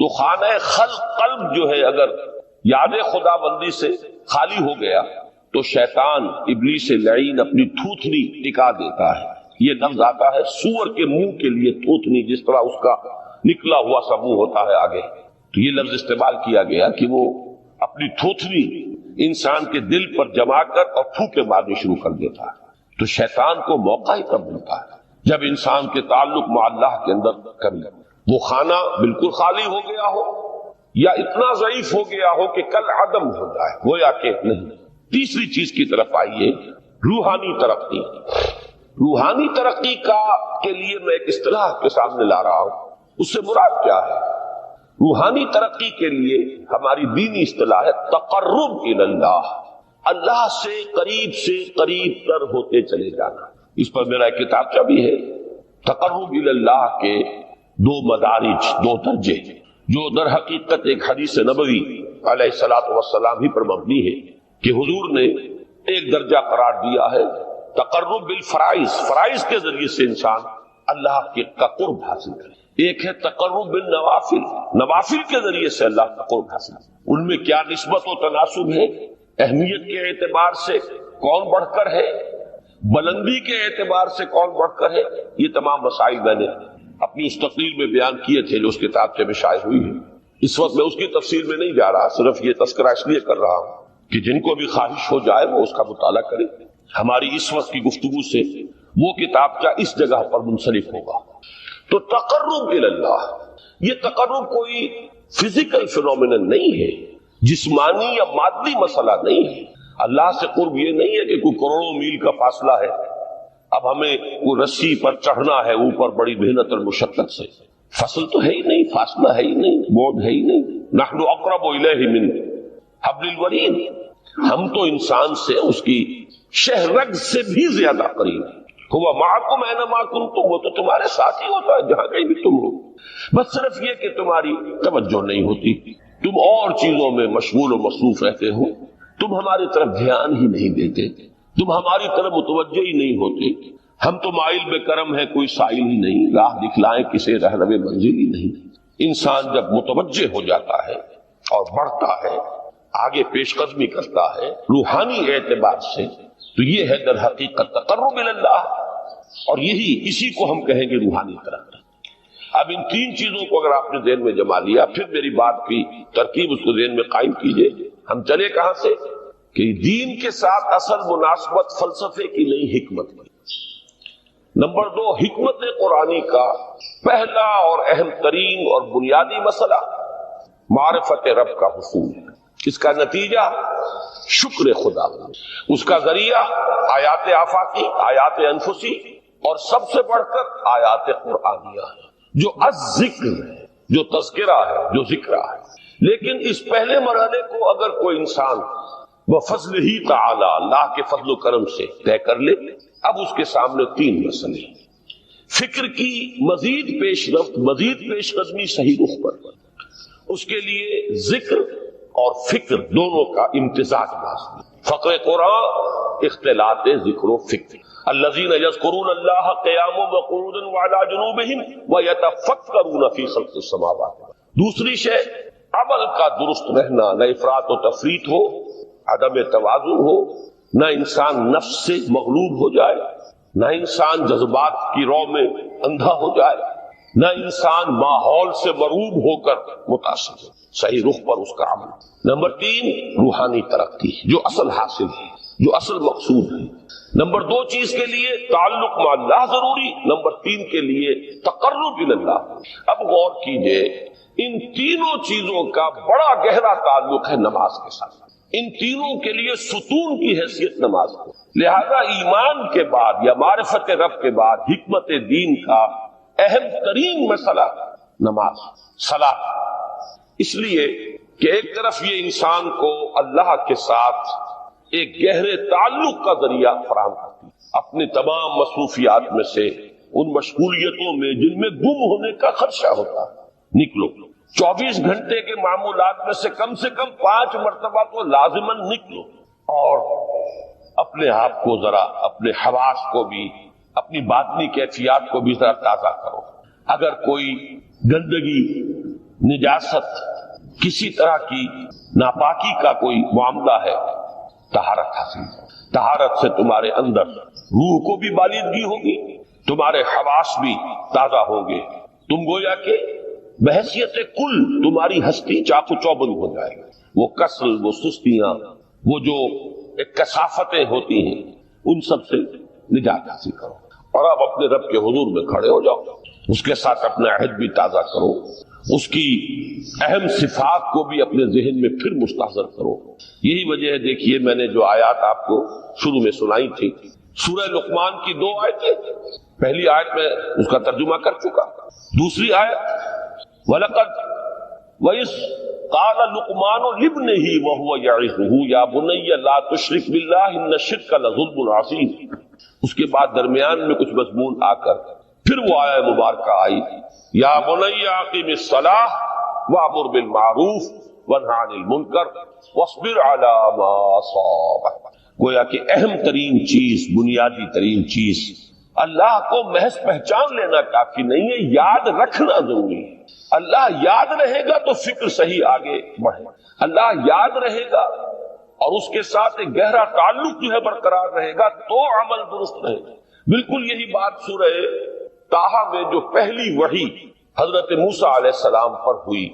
تو خانہ خلق قلب جو ہے اگر یاد خدا بندی سے خالی ہو گیا تو شیطان ابلیس لعین اپنی تھوتنی ٹکا دیتا ہے. یہ لفظ آتا ہے سور کے منہ کے لیے تھوتنی، جس طرح اس کا نکلا ہوا سا منہ ہوتا ہے آگے، تو یہ لفظ استعمال کیا گیا کہ وہ اپنی تھوتنی انسان کے دل پر جما کر اور پھوکے مارنی شروع کر دیتا ہے. تو شیطان کو موقع ہی کب ملتا ہے جب انسان کے تعلق مع اللہ کے اندر کمی، وہ خانہ بالکل خالی ہو گیا ہو یا اتنا ضعیف ہو گیا ہو کہ کل عدم ہو جائے، گویا کہ نہیں. تیسری چیز کی طرف آئیے، روحانی ترقی. روحانی ترقی کے لیے میں ایک اصطلاح کے سامنے لا رہا ہوں. اس سے مراد کیا ہے؟ روحانی ترقی کے لیے ہماری دینی اصطلاح ہے تقرب الی اللہ، اللہ سے قریب تر ہوتے چلے جانا. اس پر میرا ایک کتابچہ بھی ہے. تقرب الی اللہ کے دو مدارج، دو درجے، جو در حقیقت ایک حدیث نبوی علیہ الصلوۃ والسلام ہی پر مبنی ہے کہ حضور نے ایک درجہ قرار دیا ہے تقرب بالفرائض، فرائض کے ذریعے سے انسان اللہ کا قرب حاصل کرے. ایک ہے تقرب بالنوافل، نوافل کے ذریعے سے اللہ کا قرب حاصل کرے. ان میں کیا نسبت و تناسب ہے؟ اہمیت کے اعتبار سے کون بڑھ کر ہے، بلندی کے اعتبار سے کون بڑھ کر ہے، یہ تمام مسائل میں نے اپنی اس تقریر میں بیان کیے تھے جو اس کتاب میں شائع ہوئی ہے. اس وقت میں اس کی تفصیل میں نہیں جا رہا، صرف یہ تذکرہ اس لیے کر رہا ہوں کہ جن کو بھی خواہش ہو جائے وہ اس کا مطالعہ کرے. ہماری اس وقت کی گفتگو سے وہ کتابچہ اس جگہ پر منسلک ہوگا. تو تقرب الی اللہ، یہ تقرب کوئی فزیکل فینومینن نہیں ہے، جسمانی یا مادی مسئلہ نہیں ہے. اللہ سے قرب یہ نہیں ہے کہ کوئی کروڑوں میل کا فاصلہ ہے، اب ہمیں کوئی رسی پر چڑھنا ہے اوپر بڑی محنت اور مشقت سے. فصل تو ہے ہی نہیں، فاصلہ ہے ہی نہیں، بعد ہے ہی نہیں. نحن اقرب الیہ من حبل الورید، ہم تو انسان سے اس کی شہرگ سے بھی زیادہ قریب ہیں. ہوا معکم اینما کنتم، وہ تو تمہارے ساتھ ہی ہوتا ہے جہاں کہیں بھی تم ہو. بس صرف یہ کہ تمہاری توجہ نہیں ہوتی، تم اور چیزوں میں مشغول و مصروف رہتے ہو، تم ہماری طرف دھیان ہی نہیں دیتے، تم ہماری طرف متوجہ ہی نہیں ہوتے. ہم تو مائل بے کرم ہیں، کوئی سائل ہی نہیں، راہ دکھلائیں کسے رہنوے منزل ہی نہیں. انسان جب متوجہ ہو جاتا ہے اور بڑھتا ہے، آگے پیش قدمی کرتا ہے روحانی اعتبار سے، تو یہ ہے در حقیقت تقرب الی اللہ، اور اسی کو ہم کہیں گے روحانی ترقی. اب ان تین چیزوں کو اگر آپ نے ذہن میں جما لیا، پھر میری بات کی ترکیب اس کو ذہن میں قائم کیجئے. ہم چلے کہاں سے؟ کہ دین کے ساتھ اصل مناسبت فلسفے کی نہیں، حکمت کی. نمبر 2، حکمت قرآنی کا پہلا اور اہم ترین اور بنیادی مسئلہ معرفت رب کا حصول. اس کا نتیجہ شکر خدا، اس کا ذریعہ آیات آفاقی، آیات انفسی، اور سب سے بڑھ کر آیات قرآنیہ جو الذکر ہے، جو تذکرہ ہے، جو ذکر ہے. لیکن اس پہلے مرحلے کو اگر کوئی انسان بفضل ہی تعالی، اللہ کے فضل و کرم سے طے کر لے، اب اس کے سامنے تین مسئلے، فکر کی مزید پیش رفت، مزید پیش قدمی صحیح رخ پر. اس کے لیے ذکر اور فکر دونوں کا امتزاج لازمی. فقر قرآن اختلاط ذکر و فکر. الذین یذکرون اللہ قیاما وقعودا وعلی جنوبہم ویتفکرون فی خلق السماوات. دوسری شے عمل کا درست رہنا، نہ افراط و تفریط ہو، عدم توازن ہو، نہ انسان نفس سے مغلوب ہو جائے، نہ انسان جذبات کی رو میں اندھا ہو جائے، نہ انسان ماحول سے مرعوب ہو کر متاثر ہو. صحیح رخ پر اس کا عمل. نمبر 3، روحانی ترقی، جو اصل حاصل ہے، جو اصل مقصود ہے. نمبر 2 چیز کے لیے تعلق مع اللہ ضروری، نمبر 3 کے لیے تقرب الی اللہ. اب غور کیجئے، ان تینوں چیزوں کا بڑا گہرا تعلق ہے نماز کے ساتھ. ان تینوں کے لیے ستون کی حیثیت نماز کو. لہذا ایمان کے بعد یا معرفت رب کے بعد حکمت دین کا اہم ترین مسئلہ نماز، صلاۃ. اس لیے کہ ایک طرف یہ انسان کو اللہ کے ساتھ ایک گہرے تعلق کا ذریعہ فراہم کرتی ہے. اپنے تمام مصروفیات میں سے، ان مشغولیتوں میں جن میں گم ہونے کا خدشہ ہوتا ہے، نکلو. 24 گھنٹے کے معمولات میں سے کم 5 مرتبہ تو لازماً نکلو اور اپنے آپ کو ذرا، اپنے حواس کو بھی، اپنی باطنی کیفیات کو بھی ذرا تازہ کرو. اگر کوئی گندگی نجاست کسی طرح کی ناپاکی کا کوئی معاملہ ہے، طہارت حاصل کرو۔ طہارت سے تمہارے اندر روح کو بھی بالیدگی ہوگی، تمہارے حواس بھی تازہ ہوں گے، تم گویا کہ بحیثیت کل تمہاری ہستی چاق و چوبند ہو جائے گی۔ وہ کسل، وہ سستیاں، وہ جو ایک کثافتیں ہوتی ہیں، ان سب سے نجات حاصل کرو، اور اب اپنے رب کے حضور میں کھڑے ہو جاؤ، اس کے ساتھ اپنا عہد بھی تازہ کرو، اس کی اہم صفات کو بھی اپنے ذہن میں پھر مستحضر کرو۔ یہی وجہ ہے، دیکھیے میں نے جو آیات آپ کو شروع میں سنائی تھی، سورہ لقمان کی 2 آیتیں، پہلی آیت میں اس کا ترجمہ کر چکا، دوسری آیت وَلَقَدْ وَإِذْ قَالَ لُقْمَانُ لِابْنِهِ وَهُوَ يَعِظُهُ يَا بُنَيَّ لَا تُشْرِكْ بِاللَّهِ إِنَّ الشِّرْكَ لَظُلْمٌ عَظِيمٌ۔ اس کے بعد درمیان میں کچھ مضمون آ کر پھر وہ آیہ مبارکہ آئی، یا بنی اقیم الصلاۃ وامر بالمعروف وانہی عن المنکر واصبر علی ما اصابک۔ گویا کہ اہم ترین چیز، بنیادی ترین چیز، اللہ کو محض پہچان لینا کافی نہیں ہے، یاد رکھنا ضروری ہے۔ اللہ یاد رہے گا تو فکر صحیح آگے بڑھے، اللہ یاد رہے گا اور اس کے ساتھ ایک گہرا تعلق جو ہے برقرار رہے گا تو عمل درست رہے گا۔ بالکل یہی بات سورہ طٰہٰ میں جو پہلی وحی حضرت موسیٰ علیہ السلام پر ہوئی،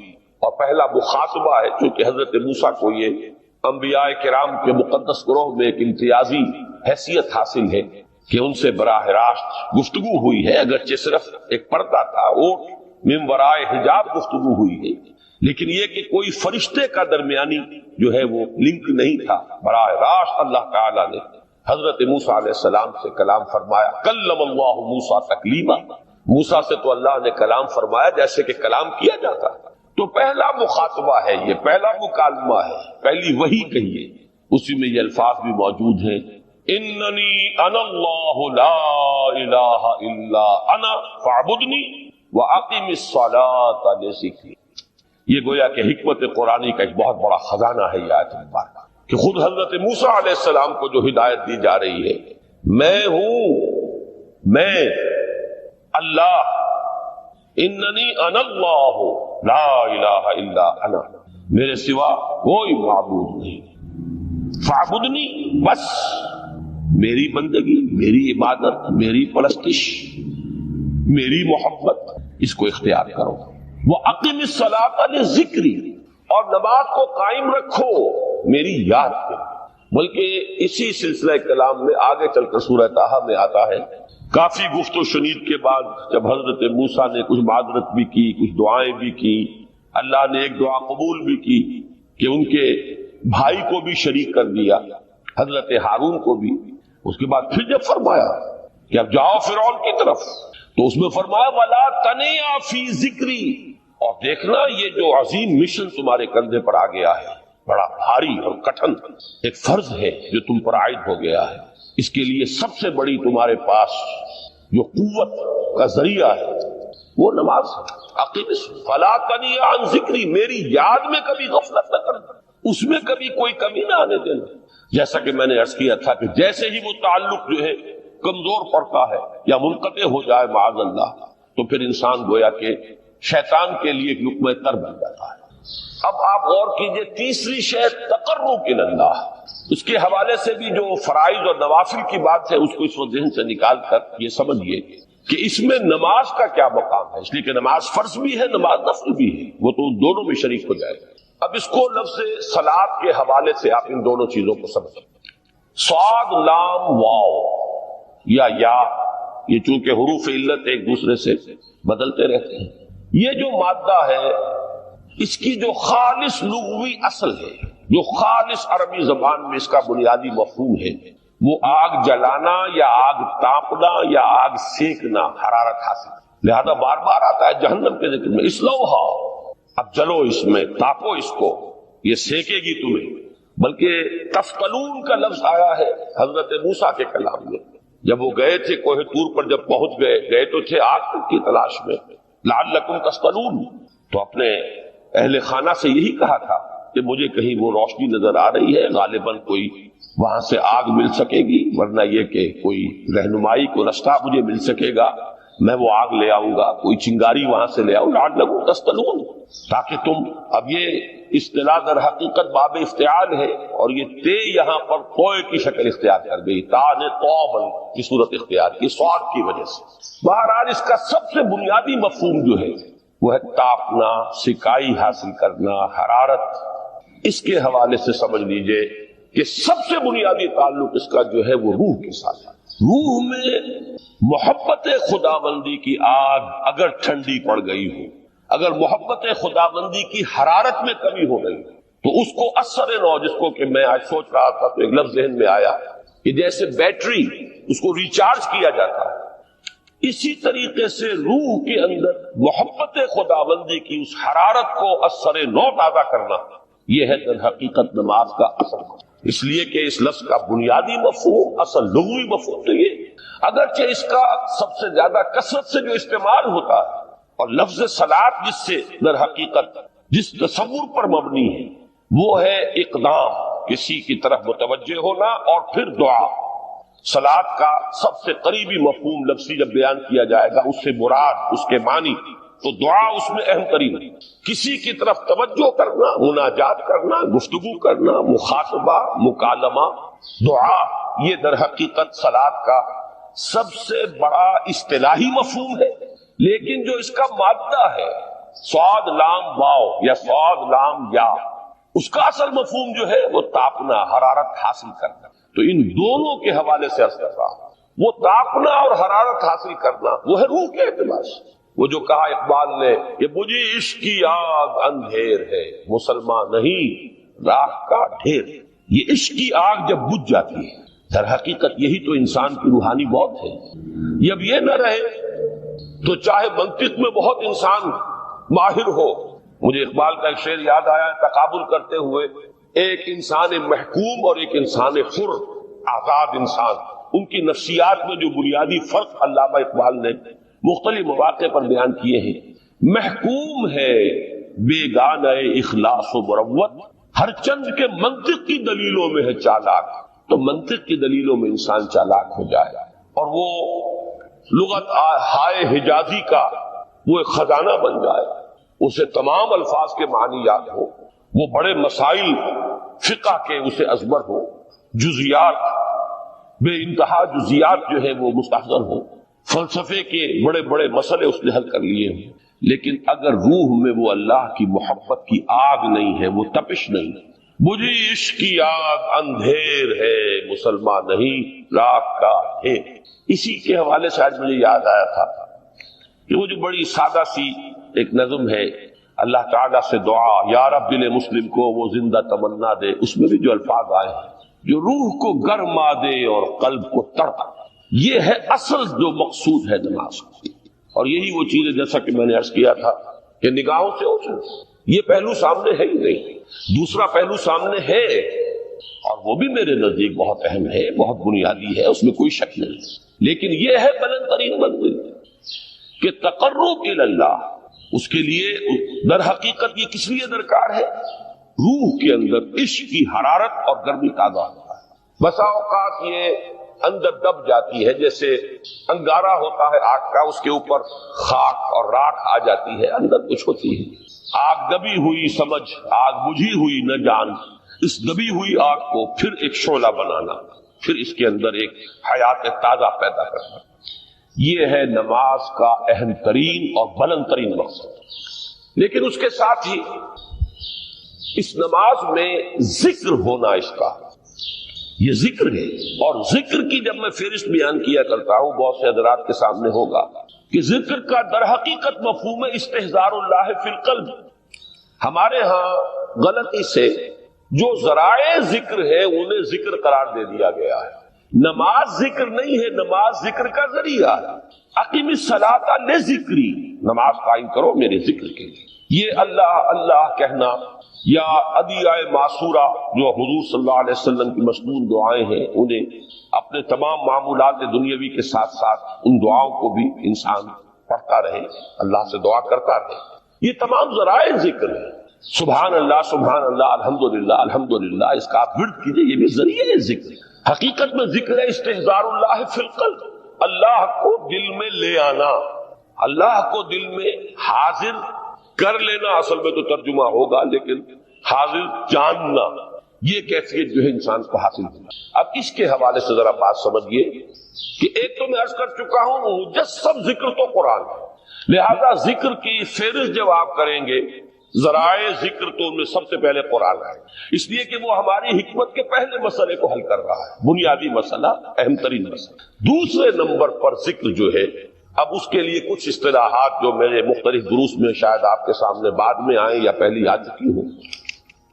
اور پہلا مخاطبہ ہے، چونکہ حضرت موسیٰ کو یہ انبیاء کرام کے مقدس گروہ میں ایک امتیازی حیثیت حاصل ہے کہ ان سے براہ راست گفتگو ہوئی ہے، اگرچہ صرف ایک پردہ تھا، اوٹ من ورائے حجاب گفتگو ہوئی ہے، لیکن یہ کہ کوئی فرشتے کا درمیانی جو ہے وہ لنک نہیں تھا، براہ راست اللہ تعالیٰ نے حضرت موسیٰ علیہ السلام سے کلام فرمایا۔ کلم اللہ موسیٰ تکلیما، موسیٰ سے تو اللہ نے کلام فرمایا جیسے کہ کلام کیا جاتا ہے۔ تو پہلا مخاطبہ ہے، یہ پہلا مکالمہ ہے، پہلی وحی کہیے، اسی میں یہ الفاظ بھی موجود ہیں، اننی انا اللہ لا الہ الا انا فاعبدنی واقم الصلاۃ لذکری۔ یہ گویا کہ حکمت قرآنی کا ایک بہت بڑا خزانہ ہے یہ آیت مبارکہ، کہ خود حضرت موسیٰ علیہ السلام کو جو ہدایت دی جا رہی ہے، میں ہوں، میں اللہ، اننی انا اللہ لا الہ الا انا، میرے سوا کوئی معبود نہیں، فاعبدنی، بس میری بندگی، میری عبادت، میری پرستش، میری محبت، اس کو اختیار کرو۔ وَأَقِمِ الصَّلَاةَ لِذِكْرِي، اور نماز کو قائم رکھو میری یاد کے۔ بلکہ اسی سلسلہ کلام میں آگے چل کر سورہ طٰہٰ میں آتا ہے، کافی گفت و شنید کے بعد جب حضرت موسیٰ نے کچھ معذرت بھی کی، کچھ دعائیں بھی کی، اللہ نے ایک دعا قبول بھی کی کہ ان کے بھائی کو بھی شریک کر دیا، حضرت ہارون کو بھی۔ اس کے بعد پھر جب فرمایا کہ اب جاؤ فرعون کی طرف، تو اس میں فرمایا وَلَا تَنِيَا فِي ذِكْرِي، اور دیکھنا یہ جو عظیم مشن تمہارے کندھے پر آ گیا ہے، بڑا بھاری اور کٹھن ایک فرض ہے جو تم پر عائد ہو گیا ہے، اس کے لیے سب سے بڑی تمہارے پاس جو قوت کا ذریعہ ہے وہ نماز ہے۔ اقیم فَلَا تَنِيَا عَن ذِكْرِي، میری یاد میں کبھی غفلت نہ کرنا، اس میں کبھی کوئی کمی نہ آنے دینا۔ جیسا کہ میں نے عرض کیا تھا کہ جیسے ہی وہ تعلق جو ہے کمزور پڑتا ہے یا منقطع ہو جائے معاذ اللہ، تو پھر انسان گویا کہ شیطان کے لیے ایک لقمہ تر بن جاتا ہے۔ اب آپ غور کیجئے، تیسری شے تقرب الی اللہ، اس کے حوالے سے بھی جو فرائض اور نوافل کی بات ہے اس کو اس وقت ذہن سے نکال کر یہ سمجھیے کہ اس میں نماز کا کیا مقام ہے، اس لیے کہ نماز فرض بھی ہے، نماز نفل بھی ہے، وہ تو ان دونوں میں شریک ہو جائے گا۔ اب اس کو لفظ صلاۃ کے حوالے سے آپ ان دونوں چیزوں کو سمجھیں۔ صاد لام واو یا یہ چونکہ حروف علت ایک دوسرے سے بدلتے رہتے ہیں، یہ جو مادہ ہے اس کی جو خالص لغوی اصل ہے، جو خالص عربی زبان میں اس کا بنیادی مفہوم ہے، وہ آگ جلانا یا آگ تاپنا یا آگ سینکنا، حرارت حاصل۔ لہذا بار بار آتا ہے جہنم کے ذکر میں اسلوہا، اب جلو اس میں، تاپو اس کو، یہ سینکے گی تمہیں۔ بلکہ تفقلون کا لفظ آیا ہے حضرت موسیٰ کے کلام میں، جب وہ گئے تھے کوہ طور پر، جب پہنچ گئے تو تھے آگ کی تلاش میں، لعلکم تسقلون، تو اپنے اہل خانہ سے یہی کہا تھا کہ مجھے کہیں وہ روشنی نظر آ رہی ہے، غالباً کوئی وہاں سے آگ مل سکے گی، ورنہ یہ کہ کوئی رہنمائی کو رستہ مجھے مل سکے گا۔ میں وہ آگ لے آؤں گا، کوئی چنگاری وہاں سے لے آؤں، لعلکم تستلون، تاکہ تم، اب یہ اصطلاح در حقیقت باب افتعال ہے، اور یہ تے یہاں پر توئے کی شکل اختیار کر گئی، تا نے توبن کی صورت اختیار کی سواد کی وجہ سے۔ بہرحال اس کا سب سے بنیادی مفہوم جو ہے وہ ہے تاپنا، سکائی حاصل کرنا، حرارت۔ اس کے حوالے سے سمجھ لیجئے کہ سب سے بنیادی تعلق اس کا جو ہے وہ روح کے ساتھ ہے۔ روح میں محبت خداوندی کی آگ اگر ٹھنڈی پڑ گئی ہو، اگر محبت خداوندی کی حرارت میں کمی ہو گئی تو اس کو اثر نو، جس کو کہ میں آج سوچ رہا تھا تو ایک لفظ ذہن میں آیا کہ جیسے بیٹری اس کو ریچارج کیا جاتا ہے، اسی طریقے سے روح کے اندر محبت خداوندی کی اس حرارت کو اثر نو تازہ کرنا، یہ ہے در حقیقت نماز کا اثر۔ اس لیے کہ اس لفظ کا بنیادی مفہوم، اصل لغوی مفہوم تو یہ، اگرچہ اس کا سب سے زیادہ کثرت سے جو استعمال ہوتا ہے، اور لفظ صلاۃ جس سے در حقیقت جس تصور پر مبنی ہے وہ ہے اقدام، کسی کی طرف متوجہ ہونا اور پھر دعا۔ صلاۃ کا سب سے قریبی مفہوم لفظی جب بیان کیا جائے گا، اس سے مراد، اس کے معنی، تو دعا اس میں اہم ترین ہے۔ کسی کی طرف توجہ کرنا، مناجات کرنا، گفتگو کرنا، مخاطبہ، مکالمہ، دعا، یہ در حقیقت صلاۃ کا سب سے بڑا اصطلاحی مفہوم ہے۔ لیکن جو اس کا مادہ ہے، صاد لام واو یا صاد لام یا، اس کا اصل مفہوم جو ہے وہ تاپنا، حرارت حاصل کرنا۔ تو ان دونوں کے حوالے سے عرض کر رہا ہوں، وہ تاپنا اور حرارت حاصل کرنا وہ ہے روح کے اعتبار سے۔ وہ جو کہا اقبال نے کہ مجھے عشق کی آگ اندھیر ہے، مسلمان نہیں راہ کا ڈھیر، یہ عشق کی آگ جب بجھ جاتی ہے، در حقیقت یہی تو انسان کی روحانی موت ہے۔ جب یہ نہ رہے تو چاہے منطق میں بہت انسان ماہر ہو، مجھے اقبال کا ایک شعر یاد آیا، تقابل کرتے ہوئے ایک انسان محکوم اور ایک انسان حر، آزاد انسان، ان کی نفسیات میں جو بنیادی فرق علامہ اقبال نے مختلف مواقع پر بیان کیے ہیں۔ محکوم ہے بیگانہ اخلاص و مروت، ہر چند کے منطق کی دلیلوں میں ہے چالاک، تو منطق کی دلیلوں میں انسان چالاک ہو جائے اور وہ لغت ہائے حجازی کا وہ ایک خزانہ بن جائے، اسے تمام الفاظ کے معنی یاد ہو، وہ بڑے مسائل فقہ کے اسے ازبر ہو، جزیات بے انتہا جزیات جو ہے وہ مستحضر ہو، فلسفے کے بڑے بڑے مسئلے اس نے حل کر لیے ہیں، لیکن اگر روح میں وہ اللہ کی محبت کی آگ نہیں ہے، وہ تپش نہیں ہے، مجھے عشق کی آگ اندھیر ہے، مسلمان نہیں راہ کا ڈھیر۔ اسی کے حوالے سے آج مجھے یاد آیا تھا کہ وہ جو بڑی سادہ سی ایک نظم ہے، اللہ تعالیٰ سے دعا، یا رب دل مسلم کو وہ زندہ تمنا دے، اس میں بھی جو الفاظ آئے ہیں، جو روح کو گرما دے اور قلب کو تڑپا، یہ ہے اصل جو مقصود ہے نماز کی۔ اور یہی وہ چیز ہے جیسا کہ میں نے عرض کیا تھا کہ نگاہوں سے اوجھل، یہ پہلو سامنے ہے ہی نہیں، دوسرا پہلو سامنے ہے اور وہ بھی میرے نزدیک بہت اہم ہے، بہت بنیادی ہے، اس میں کوئی شک نہیں، لیکن یہ ہے بلند ترین منزل کہ تقرب الی اللہ، اس کے لیے در حقیقت یہ کس لیے درکار ہے؟ روح کے اندر عشق کی حرارت اور گرمی تازہ ہوتا ہے۔ بسا اوقات یہ اندر دب جاتی ہے، جیسے انگارہ ہوتا ہے آگ کا، اس کے اوپر خاک اور راکھ آ جاتی ہے، اندر کچھ ہوتی ہے، آگ دبی ہوئی سمجھ، آگ بجھی ہوئی نہ جان، اس دبی ہوئی آگ کو پھر ایک شعلہ بنانا، پھر اس کے اندر ایک حیات تازہ پیدا کرنا، یہ ہے نماز کا اہم ترین اور بلند ترین مقصد۔ لیکن اس کے ساتھ ہی اس نماز میں ذکر ہونا، اس کا یہ ذکر ہے، اور ذکر کی جب میں فہرست بیان کیا کرتا ہوں بہت سے حضرات کے سامنے ہوگا کہ ذکر کا در حقیقت مفہوم ہے استحضار اللہ فی القلب۔ ہمارے ہاں غلطی سے جو ذرائع ذکر ہے انہیں ذکر قرار دے دیا گیا ہے۔ نماز ذکر نہیں ہے، نماز ذکر کا ذریعہ ہے۔ اقیم الصلاۃ لذکری، نماز قائم کرو میرے ذکر کے لیے۔ یہ اللہ اللہ کہنا یا ادعیہ معصورہ جو حضور صلی اللہ علیہ وسلم کی مسنون دعائیں ہیں، انہیں اپنے تمام معمولات دنیاوی کے ساتھ ساتھ ان دعاؤں کو بھی انسان پڑھتا رہے، اللہ سے دعا کرتا رہے، یہ تمام ذرائع ذکر ہیں۔ سبحان اللہ الحمدللہ الحمدللہ، اس کا آپ ورد کیجئے، یہ بھی ذریعہ ذکر ہے۔ حقیقت میں ذکر ہے استحضار اللہ فی القلب، اللہ کو دل میں لے آنا، اللہ کو دل میں حاضر کر لینا اصل میں تو ترجمہ ہوگا، لیکن حاضر جاننا یہ کیفیت جو ہے انسان کو حاصل ہوگا۔ اب اس کے حوالے سے ذرا بات سمجھیے کہ ایک تو میں عرض کر چکا ہوں مجسم ذکر تو قرآن ہے، لہذا ذکر کی فہرست جب آپ کریں گے ذرائع ذکر تو ان میں سب سے پہلے قرآن ہے، اس لیے کہ وہ ہماری حکمت کے پہلے مسئلے کو حل کر رہا ہے، بنیادی مسئلہ، اہم ترین مسئلہ۔ دوسرے نمبر پر ذکر جو ہے، اب اس کے لیے کچھ اصطلاحات جو میرے مختلف دروس میں شاید آپ کے سامنے بعد میں آئیں یا پہلی آ چکی ہوں،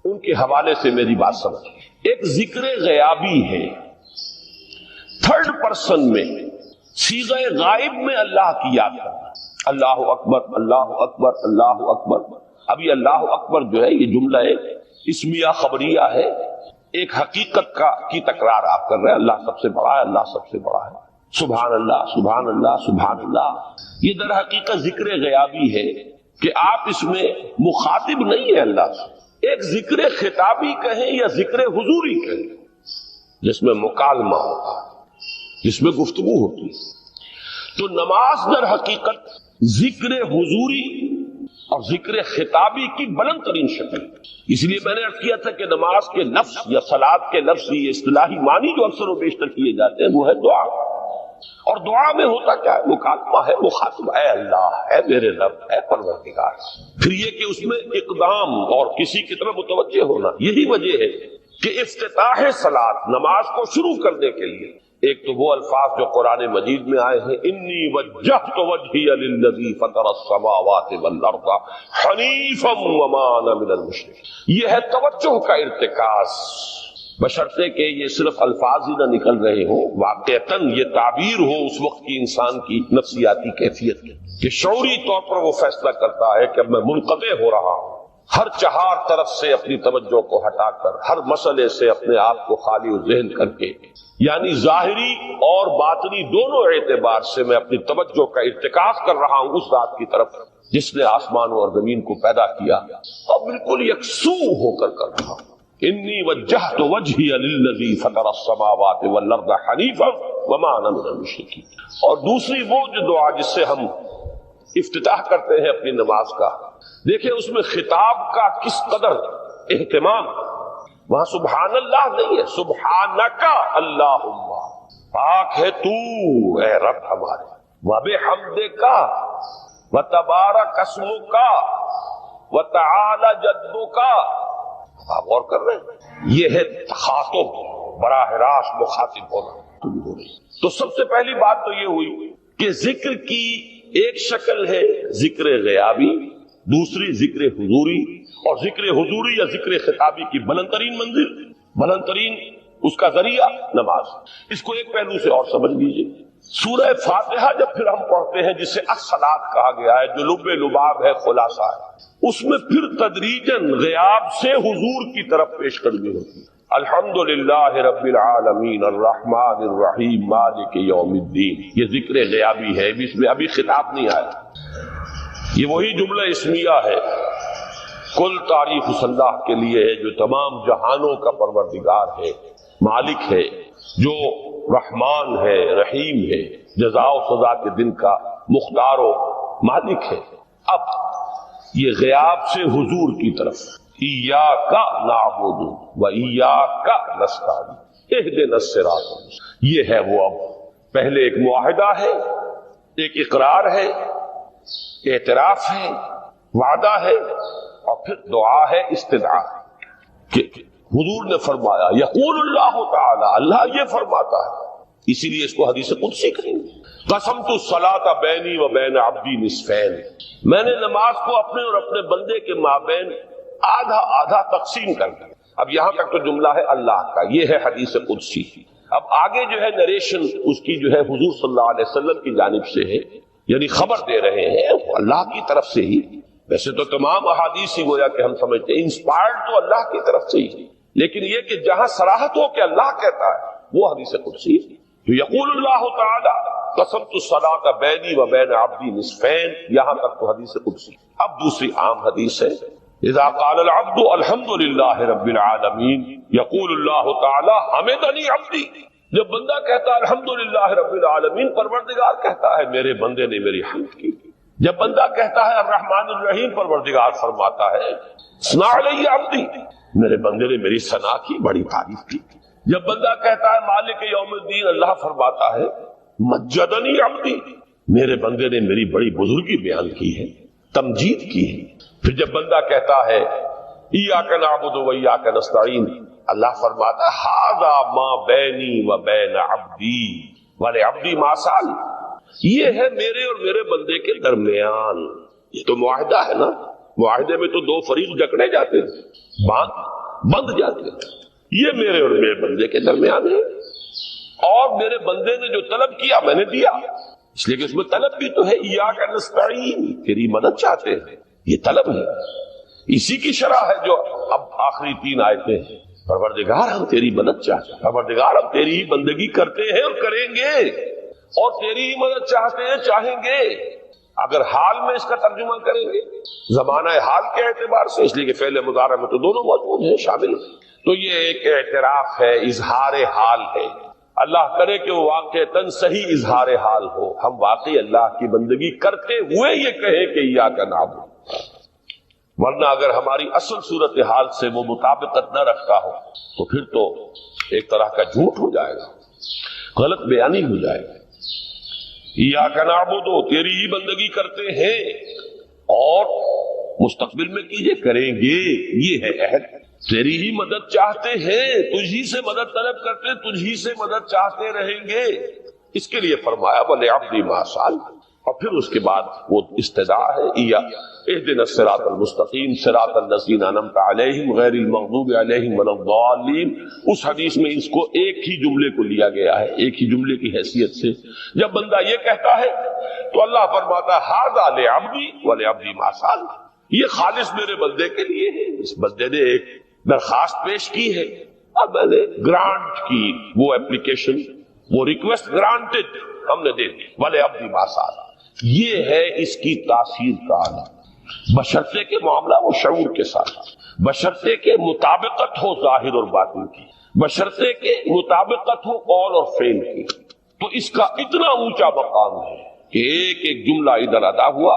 ان کے حوالے سے میری بات سمجھ۔ ایک ذکر غیابی ہے، تھرڈ پرسن میں، صیغہ غائب میں اللہ کی یاد کرنا، اللہ اکبر اللہ اکبر اللہ اکبر۔ ابھی اللہ اکبر جو ہے یہ جملہ اسمیہ خبریہ ہے، ایک حقیقت کی تکرار آپ کر رہے ہیں، اللہ سب سے بڑا ہے، اللہ سب سے بڑا ہے، سبحان اللہ سبحان اللہ سبحان اللہ۔ یہ در حقیقت ذکر غیابی ہے کہ آپ اس میں مخاطب نہیں ہے اللہ سے، ایک ذکر خطابی کہیں یا ذکر حضوری کہیں جس میں مکالمہ ہوتا ہے، جس میں گفتگو ہوتی ہے۔ تو نماز در حقیقت ذکر حضوری اور ذکر خطابی کی بلند ترین شکل، اس لیے میں نے عرض کیا تھا کہ نماز کے لفظ یا صلاۃ کے لفظ یہ اصطلاحی معنی جو اکثر و بیشتر کیے جاتے ہیں وہ ہے دعا، اور دعا میں ہوتا کیا ہے؟ مکالمہ ہے، مخاطب ہے، اللہ ہے میرے رب ہے پروردگار۔ پھر یہ کہ اس میں اقدام اور کسی کی طرف متوجہ ہونا، یہی وجہ ہے کہ افتتاح صلاۃ نماز کو شروع کرنے کے لیے ایک تو وہ الفاظ جو قرآن مجید میں آئے ہیں، انی وجہت وجہی للذی فطر السماوات والارض حنیفا وما انا من المشرکین، یہ ہے توجہ کا ارتکاز، بشرطے کہ یہ صرف الفاظ ہی نہ نکل رہے ہوں، واقعتاً یہ تعبیر ہو اس وقت کی انسان کی نفسیاتی کیفیت کی، کہ شعوری طور پر وہ فیصلہ کرتا ہے کہ اب میں منقطع ہو رہا ہوں، ہر چہار طرف سے اپنی توجہ کو ہٹا کر، ہر مسئلے سے اپنے آپ کو خالی ذہن کر کے، یعنی ظاہری اور باطنی دونوں اعتبار سے میں اپنی توجہ کا ارتکاز کر رہا ہوں اس ذات کی طرف جس نے آسمانوں اور زمین کو پیدا کیا، اور بالکل یکسو ہو کر رہا ہوں۔ انی وجہت وجہی للذی فطر السماوات والارض حنیفا وما انا من المشرکین۔ اور دوسری وہ جو دعا جس سے ہم افتتاح کرتے ہیں اپنی نماز کا، دیکھیں اس میں خطاب کا کس قدر اہتمام، وہاں سبحان اللہ نہیں ہے، سبحانک اللہم، پاک ہے تو اے رب ہمارے، وبحمدک وتبارک اسمک وتعالی جدک۔ آپ غور کر رہے ہیں، یہ ہے تخاطب، براہ راست مخاطب ہونا۔ تو سب سے پہلی بات تو یہ ہوئی کہ ذکر کی ایک شکل ہے ذکر غیابی، دوسری ذکر حضوری، اور ذکر حضوری یا ذکر خطابی کی بلند ترین منزل، بلند ترین اس کا ذریعہ نماز۔ اس کو ایک پہلو سے اور سمجھ لیجیے، سورہ فاتحہ جب پھر ہم پڑھتے ہیں جسے الصلاۃ کہا گیا ہے، جو لب لباب ہے، خلاصہ ہے، اس میں پھر تدریجاً غیاب سے حضور کی طرف پیش قدمی ہوتی ہے۔ الحمدللہ رب العالمین الرحمن الرحیم مالک یوم الدین، یہ ذکر غیابی ہے، اس میں ابھی خطاب نہیں آیا، یہ وہی جملہ اسمیہ ہے، کل تعریف اس اللہ کے لیے ہے جو تمام جہانوں کا پروردگار ہے، مالک ہے، جو رحمان ہے، رحیم ہے، جزا و سزا کے دن کا مختار و مالک ہے۔ اب یہ غیاب سے حضور کی طرف، ایاک نعبد و ایاک نستعین اہدنا الصراط المستقیم، یہ ہے وہ۔ اب پہلے ایک معاہدہ ہے، ایک اقرار ہے، اعتراف ہے، وعدہ ہے، اور پھر دعا ہے، استدعاء کہ حضور نے فرمایا، یقول اللہ تعالی، اللہ یہ فرماتا ہے، اسی لیے اس کو حدیث قدسی کہیں گے، قسمت الصلاۃ بینی و بین عبدی نصفین، میں نے نماز کو اپنے اور اپنے بندے کے مابین آدھا آدھا تقسیم کر دیا۔ اب یہاں تک تو جملہ ہے اللہ کا، یہ ہے حدیث قدسی۔ اب آگے جو ہے نریشن اس کی جو ہے حضور صلی اللہ علیہ وسلم کی جانب سے ہے، یعنی خبر دے رہے ہیں اللہ کی طرف سے ہی۔ ویسے تو تمام احادیث ہی گویا کہ ہم سمجھتے ہیں انسپائرڈ تو اللہ کی طرف سے ہی، لیکن یہ کہ جہاں صراحت ہو کہ اللہ کہتا ہے وہ حدیث قدسی ہے۔ تو یقول اللہ تعالی قسمت الصلاۃ بینی و بین عبدی نصفین، یہاں تک تو حدیث قدسی۔ اب دوسری عام حدیث ہے، اذا قال العبد الحمد للہ رب العالمین یقول اللہ تعالی حمدنی عبدی، جب بندہ کہتا ہے الحمدللہ رب العالمین، پروردگار کہتا ہے میرے بندے نے میری حمد کی۔ جب بندہ کہتا ہے الرحمن الرحیم، پروردگار فرماتا ہے ثنا علی عبدی، میرے بندے نے میری ثنا کی، بڑی تعریف کی۔ جب بندہ کہتا ہے مالک یوم الدین، اللہ فرماتا ہے مجدنی عبدی، میرے بندے نے میری بڑی بزرگی بیان کی ہے، تمجید کی ہے۔ پھر جب بندہ کہتا ہے ایاک نعبد و ایاک نستعین، اللہ فرماتا ہے ھذا ما بینی و بین عبدی ولعبدی ما سأل، یہ ہے میرے اور میرے بندے کے درمیان۔ یہ تو معاہدہ ہے نا، معاہدے میں تو دو فریق جکڑے جاتے ہیں، بند جاتے ہیں، یہ میرے اور میرے بندے کے درمیان ہے، اور میرے بندے نے جو طلب کیا میں نے دیا، اس لیے کہ اس میں طلب بھی تو ہے، ایاک نستعین، تیری مدد چاہتے ہیں، یہ طلب ہے، اسی کی شرح ہے جو اب آخری 3 آیتیں ہیں۔ پروردگار ہم تیری مدد چاہتے ہیں، پروردگار ہم تیری ہی بندگی کرتے ہیں اور کریں گے، اور تیری ہی مدد چاہتے ہیں، چاہیں گے۔ اگر حال میں اس کا ترجمہ کریں گے زمانہ حال کے اعتبار سے، اس لیے کہ فعل مضارع میں تو دونوں موجود ہیں، شامل ہیں، تو یہ ایک اعتراف ہے، اظہار حال ہے۔ اللہ کرے کہ وہ واقعتاً صحیح اظہار حال ہو، ہم واقعی اللہ کی بندگی کرتے ہوئے یہ کہیں کہ ایاک نعبد، ورنہ اگر ہماری اصل صورتحال سے وہ مطابقت نہ رکھتا ہو تو پھر تو ایک طرح کا جھوٹ ہو جائے گا، غلط بیانی ہو جائے گا۔ ایاک نعبد، تیری ہی بندگی کرتے ہیں اور مستقبل میں کیجئے، کریں گے، یہ ہے عہد۔ تیری ہی مدد چاہتے ہیں، تجھی سے مدد طلب کرتے، تجھی سے مدد چاہتے رہیں گے، اس کے لیے فرمایا وَلِعَبْدِ مَا سَأَلَ، اور پھر اس کے بعد وہ استدعا ہے اهدنا الصراط المستقیم صراط الذین انعمت علیہم غیر المغضوب علیہم ولا الضالین۔ اس حدیث میں اس کو ایک ہی جملے کو لیا گیا ہے، ایک ہی جملے کی حیثیت سے۔ جب بندہ یہ کہتا ہے تو اللہ فرماتا ہے ھذا لعبدی ولعبدی ما سأل، یہ خالص میرے بندے کے لیے ہے۔ اس بندے نے ایک درخواست پیش کی ہے، اب میں نے گرانٹ کی وہ اپلیکیشن، وہ ریکویسٹ گرانٹڈ ہم نے دے دی، ولعبدی ما سأل۔ یہ ہے اس کی تاثیر کا عالم، بشرطے کے معاملہ وہ شعور کے ساتھ، بشرطے کے مطابقت ہو ظاہر اور باطن کی، بشرطے کے مطابقت ہو قول اور فعل کی۔ تو اس کا اتنا اونچا مقام ہے کہ ایک ایک جملہ ادھر ادا ہوا،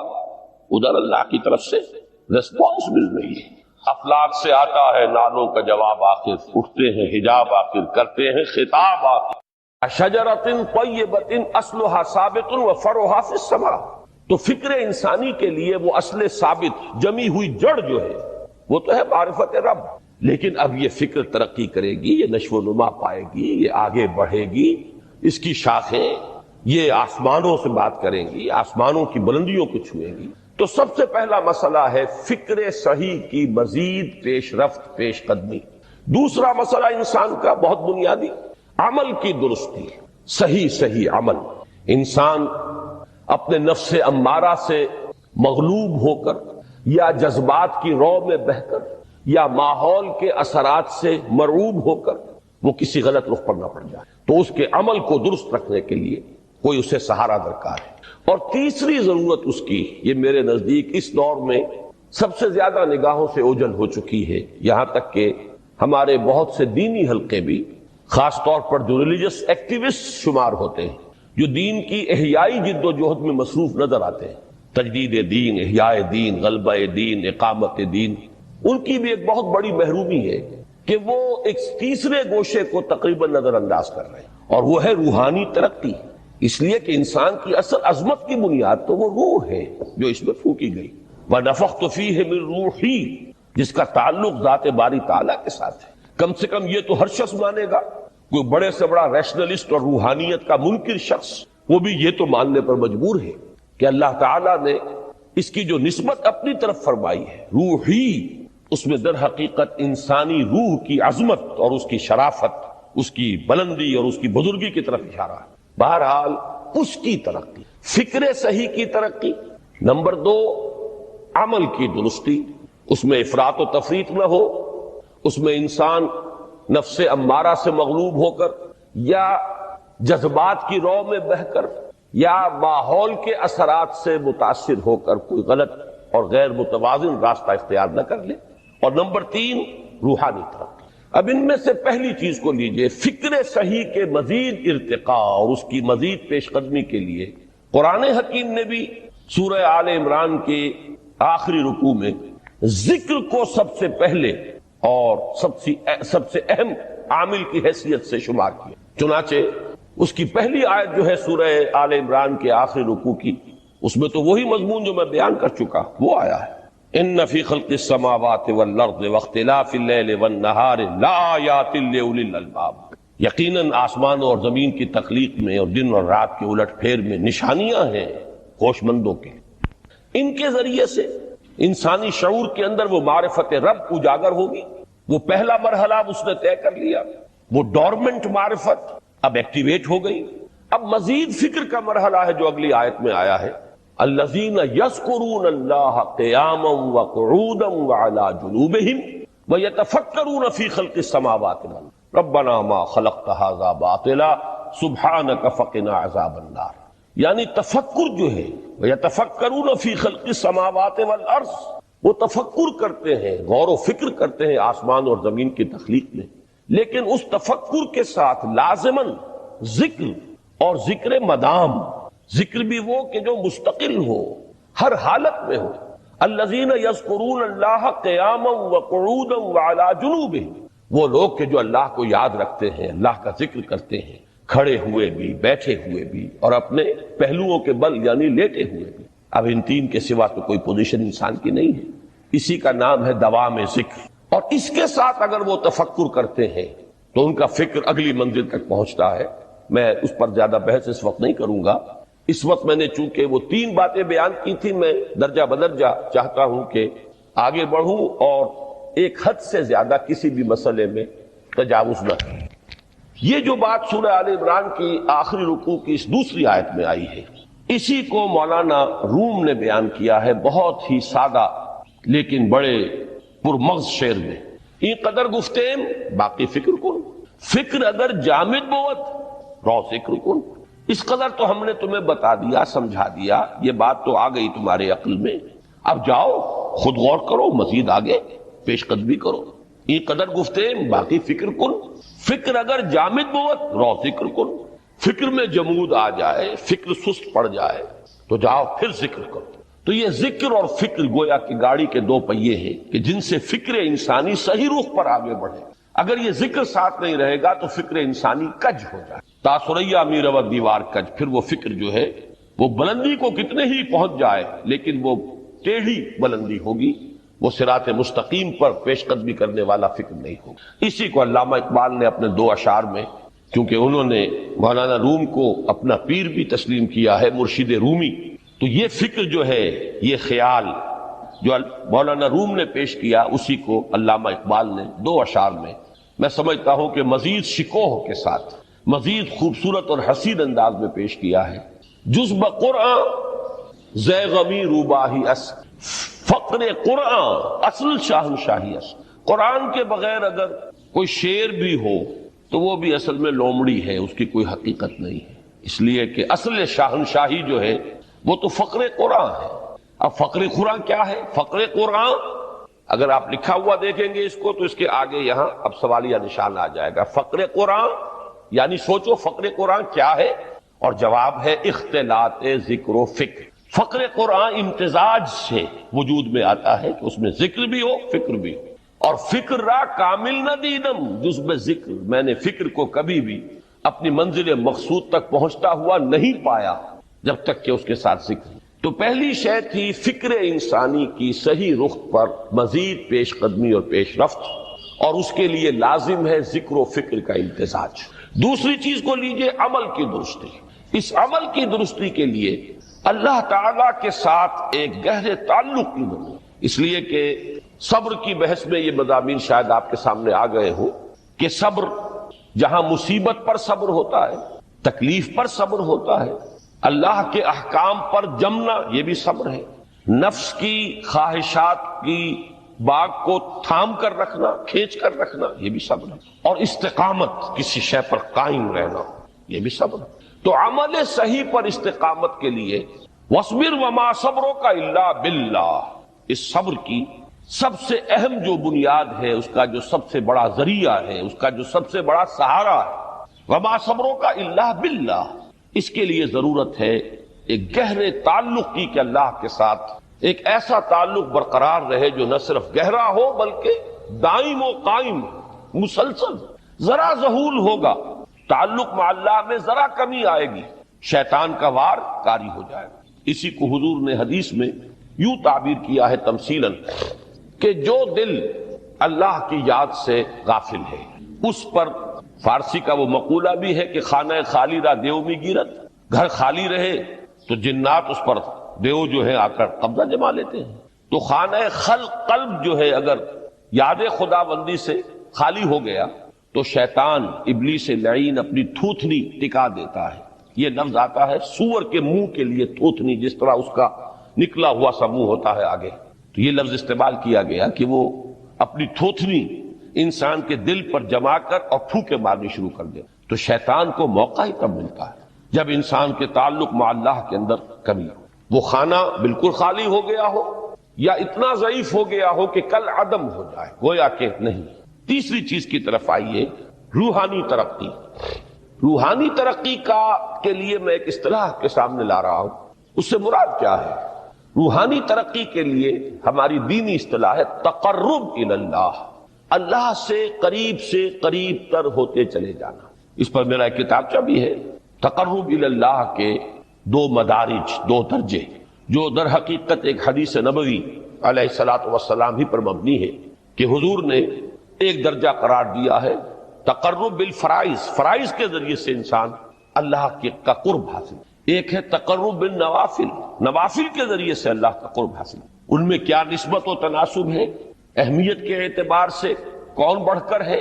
ادھر اللہ کی طرف سے ریسپانس مل رہی ہے۔ افلاک سے آتا ہے نالوں کا جواب آخر، اٹھتے ہیں حجاب آخر، کرتے ہیں خطاب آخر، شجرۃ طیبۃ اصلها ثابت وفرعها فی السماء۔ تو فکر انسانی کے لیے وہ اصل ثابت جمی ہوئی جڑ جو ہے وہ تو ہے معرفت رب، لیکن اب یہ فکر ترقی کرے گی، یہ نشو و نما پائے گی، یہ آگے بڑھے گی، اس کی شاخیں یہ آسمانوں سے بات کریں گی، آسمانوں کی بلندیوں کو چھوئیں گی۔ تو سب سے پہلا مسئلہ ہے فکر صحیح کی مزید پیش رفت، پیش قدمی۔ دوسرا مسئلہ انسان کا بہت بنیادی، عمل کی درستی، صحیح عمل۔ انسان اپنے نفس امارہ سے مغلوب ہو کر یا جذبات کی رو میں بہہ کر یا ماحول کے اثرات سے مرعوب ہو کر وہ کسی غلط رخ پر نہ پڑ جائے، تو اس کے عمل کو درست رکھنے کے لیے کوئی اسے سہارا درکار ہے۔ اور تیسری ضرورت اس کی، یہ میرے نزدیک اس دور میں سب سے زیادہ نگاہوں سے اوجھل ہو چکی ہے، یہاں تک کہ ہمارے بہت سے دینی حلقے بھی، خاص طور پر جو ریلیجس ایکٹیوسٹ شمار ہوتے ہیں، جو دین کی احیائی جد و جہد میں مصروف نظر آتے ہیں، تجدید دین، احیاء دین، غلبہ دین، اقامت دین، ان کی بھی ایک بہت بڑی محرومی ہے کہ وہ ایک تیسرے گوشے کو تقریباً نظر انداز کر رہے ہیں، اور وہ ہے روحانی ترقی۔ اس لیے کہ انسان کی اصل عظمت کی بنیاد تو وہ روح ہے جو اس میں پھونکی گئی، وَنَفَخْتُ فِيهِ مِن رُوحِي، جس کا تعلق ذات باری تعالیٰ کے ساتھ ہے۔ کم سے کم یہ تو ہر شخص مانے گا، کوئی بڑے سے بڑا ریشنلسٹ اور روحانیت کا منکر شخص وہ بھی یہ تو ماننے پر مجبور ہے کہ اللہ تعالیٰ نے اس کی جو نسبت اپنی طرف فرمائی ہے روحی، اس میں در حقیقت انسانی روح کی عظمت اور اس کی شرافت، اس کی بلندی اور اس کی بزرگی کی طرف اشارہ ہے۔ بہرحال اس کی ترقی، فکر صحیح کی ترقی۔ نمبر 2، عمل کی درستی، اس میں افراط و تفریط نہ ہو، اس میں انسان نفس امارہ سے مغلوب ہو کر یا جذبات کی رو میں بہہ کر یا ماحول کے اثرات سے متاثر ہو کر کوئی غلط اور غیر متوازن راستہ اختیار نہ کر لے۔ اور نمبر 3، روحانی ترقی۔ اب ان میں سے پہلی چیز کو لیجئے، فکر صحیح کے مزید ارتقاء اور اس کی مزید پیش قدمی کے لیے قرآن حکیم نے بھی سورہ آل عمران کے آخری رکوع میں ذکر کو سب سے پہلے اور سب سے اہم عامل کی حیثیت سے شمار کیا۔ چنانچہ اس کی پہلی آیت جو ہے سورہ آل عمران کے آخری رکوع کی، اس میں تو وہی مضمون جو میں بیان کر چکا وہ آیا ہے، ان فی خلق السماوات والارض واختلاف اللیل والنہار لآیات لأولی الالباب، یقیناً آسمان اور زمین کی تخلیق میں اور دن اور رات کے الٹ پھیر میں نشانیاں ہیں ہوش مندوں کے۔ ان کے ذریعے سے انسانی شعور کے اندر وہ معرفت رب اجاگر ہوگی۔ وہ پہلا مرحلہ اب اس نے طے کر لیا، وہ ڈورمنٹ معرفت اب ایکٹیویٹ ہو گئی۔ اب مزید فکر کا مرحلہ ہے جو اگلی آیت میں آیا ہے، الذین یذکرون اللہ قیاما وقعودا وعلی جنوبہم ویتفکرون فی خلق السماوات والارض ربنا ما خلقت ھذا باطلا سبحانک فقنا عذاب النار۔ یعنی تفکر جو ہے ویتفکرون فی خلق السماوات والارض، وہ تفکر کرتے ہیں، غور و فکر کرتے ہیں آسمان اور زمین کی تخلیق میں، لیکن اس تفکر کے ساتھ لازماً ذکر اور ذکر مدام، ذکر بھی وہ کہ جو مستقل ہو، ہر حالت میں ہو۔ الذین یذکرون اللہ قیاما وقعودا وعلی جنوبہم، وہ لوگ کہ جو اللہ کو یاد رکھتے ہیں، اللہ کا ذکر کرتے ہیں، کھڑے ہوئے بھی، بیٹھے ہوئے بھی، اور اپنے پہلوؤں کے بل یعنی لیٹے ہوئے بھی۔ اب ان تین کے سوا تو کوئی پوزیشن انسان کی نہیں ہے، اسی کا نام ہے دوام ذکر۔ اور اس کے ساتھ اگر وہ تفکر کرتے ہیں تو ان کا فکر اگلی منزل تک پہنچتا ہے۔ میں اس پر زیادہ بحث اس وقت نہیں کروں گا، اس وقت میں نے چونکہ وہ تین باتیں بیان کی تھی، میں درجہ بدرجہ چاہتا ہوں کہ آگے بڑھوں اور ایک حد سے زیادہ کسی بھی مسئلے میں تجاوز نہ کروں۔ یہ جو بات سورہ آل عمران کی آخری رکوع کی اس دوسری آیت میں آئی ہے، اسی کو مولانا روم نے بیان کیا ہے بہت ہی سادہ لیکن بڑے پرمغز شعر میں، این قدر گفتیم باقی فکر کن، فکر اگر جامد بود رو ذکر کن۔ اس قدر تو ہم نے تمہیں بتا دیا، سمجھا دیا، یہ بات تو آ گئی تمہارے عقل میں، اب جاؤ خود غور کرو، مزید آگے پیش قدمی کرو۔ این قدر گفتیم باقی فکر کن، فکر اگر جامد بود رو ذکر کن۔ فکر میں جمود آ جائے، فکر سست پڑ جائے تو جاؤ پھر ذکر کرو۔ تو یہ ذکر اور فکر گویا کہ گاڑی کے دو پہیے ہیں کہ جن سے فکر انسانی صحیح رخ پر آگے بڑھے۔ اگر یہ ذکر ساتھ نہیں رہے گا تو فکر انسانی کج ہو جائے، تاثریا میر و دیوار کج، پھر وہ فکر جو ہے وہ بلندی کو کتنے ہی پہنچ جائے لیکن وہ ٹیڑھی بلندی ہوگی، وہ صراط مستقیم پر پیش قدمی کرنے والا فکر نہیں ہوگا۔ اسی کو علامہ اقبال نے اپنے دو اشعار میں، کیونکہ انہوں نے مولانا روم کو اپنا پیر بھی تسلیم کیا ہے، مرشد رومی، تو یہ فکر جو ہے، یہ خیال جو مولانا روم نے پیش کیا، اسی کو علامہ اقبال نے دو اشعار میں میں سمجھتا ہوں کہ مزید شکوہ کے ساتھ، مزید خوبصورت اور حسین انداز میں پیش کیا ہے۔ جز بقرآن زے غمی روباہی اس، فقر قرآن اصل شاہنشاہی اس۔ قرآن کے بغیر اگر کوئی شعر بھی ہو تو وہ بھی اصل میں لومڑی ہے، اس کی کوئی حقیقت نہیں ہے، اس لیے کہ اصل شاہنشاہی جو ہے وہ تو فقر قرآن ہے۔ اب فقر قرآن کیا ہے؟ فقر قرآن اگر آپ لکھا ہوا دیکھیں گے اس کو تو اس کے آگے یہاں اب سوالیہ نشان آ جائے گا۔ فقر قرآن یعنی سوچو فقر قرآن کیا ہے، اور جواب ہے اختلاط ذکر و فکر۔ فقر قرآن امتزاج سے وجود میں آتا ہے کہ اس میں ذکر بھی ہو، فکر بھی ہو۔ اور فکر را کامل نہ دیدم جز بے ذکر، میں نے فکر کو کبھی بھی اپنی منزل مقصود تک پہنچتا ہوا نہیں پایا جب تک کہ اس کے ساتھ ذکر۔ تو پہلی شے تھی فکر انسانی کی صحیح رخ پر مزید پیش قدمی اور پیش رفت، اور اس کے لیے لازم ہے ذکر و فکر کا امتزاج۔ دوسری چیز کو لیجئے عمل کی درستی۔ اس عمل کی درستی کے لیے اللہ تعالی کے ساتھ ایک گہرے تعلق کی ضرورت، اس لیے کہ صبر کی بحث میں یہ مضامین شاید آپ کے سامنے آ گئے ہو کہ صبر جہاں مصیبت پر صبر ہوتا ہے، تکلیف پر صبر ہوتا ہے، اللہ کے احکام پر جمنا یہ بھی صبر ہے، نفس کی خواہشات کی باغ کو تھام کر رکھنا، کھینچ کر رکھنا یہ بھی صبر ہے، اور استقامت کسی شے پر قائم رہنا یہ بھی صبر ہے۔ تو عمل صحیح پر استقامت کے لیے وَاصْبِرْ وَمَا صَبْرُكَ إِلَّا بِاللَّهِ، اس صبر کی سب سے اہم جو بنیاد ہے، اس کا جو سب سے بڑا ذریعہ ہے، اس کا جو سب سے بڑا سہارا ہے، وما صبرک الا باللہ، اس کے لیے ضرورت ہے ایک گہرے تعلق کی کہ اللہ کے ساتھ ایک ایسا تعلق برقرار رہے جو نہ صرف گہرا ہو بلکہ دائم و قائم، مسلسل۔ ذرا ذہول ہوگا تعلق مع اللہ میں، ذرا کمی آئے گی، شیطان کا وار کاری ہو جائے گا۔ اسی کو حضور نے حدیث میں یوں تعبیر کیا ہے تمثیلاً کہ جو دل اللہ کی یاد سے غافل ہے اس پر، فارسی کا وہ مقولہ بھی ہے کہ خانہ خالی را دیو می گیرت، گھر خالی رہے تو جنات اس پر دیو جو ہے آ کر قبضہ جما لیتے ہیں۔ تو خانہ قلب جو ہے اگر یاد خدا بندی سے خالی ہو گیا تو شیطان ابلیس لعین اپنی تھوتنی ٹکا دیتا ہے۔ یہ لفظ آتا ہے سور کے منہ کے لیے تھوتنی، جس طرح اس کا نکلا ہوا سا منہ ہوتا ہے آگے، تو یہ لفظ استعمال کیا گیا کہ وہ اپنی تھوتنی انسان کے دل پر جما کر اور پھوکے مارنی شروع کر دے۔ تو شیطان کو موقع ہی تب ملتا ہے جب انسان کے تعلق مع اللہ کے اندر کمی ہو، وہ خانہ بالکل خالی ہو گیا ہو یا اتنا ضعیف ہو گیا ہو کہ کل عدم ہو جائے، گویا کہ نہیں۔ تیسری چیز کی طرف آئیے، روحانی ترقی۔ روحانی ترقی کے لیے میں ایک اصطلاح آپ کے سامنے لا رہا ہوں، اس سے مراد کیا ہے؟ روحانی ترقی کے لیے ہماری دینی اصطلاح ہے تقرب الی اللہ، اللہ سے قریب تر ہوتے چلے جانا۔ اس پر میرا ایک کتابچہ بھی ہے، تقرب الی اللہ کے دو مدارج، دو درجے، جو در حقیقت ایک حدیث نبوی علیہ الصلوۃ والسلام ہی پر مبنی ہے کہ حضور نے ایک درجہ قرار دیا ہے تقرب بالفرائض، فرائض کے ذریعے سے انسان اللہ کا قرب حاصل۔ ایک ہے تقرب بالنوافل، نوافل کے ذریعے سے اللہ کا قرب حاصل۔ ان میں کیا نسبت و تناسب ہے؟ اہمیت کے اعتبار سے کون بڑھ کر ہے؟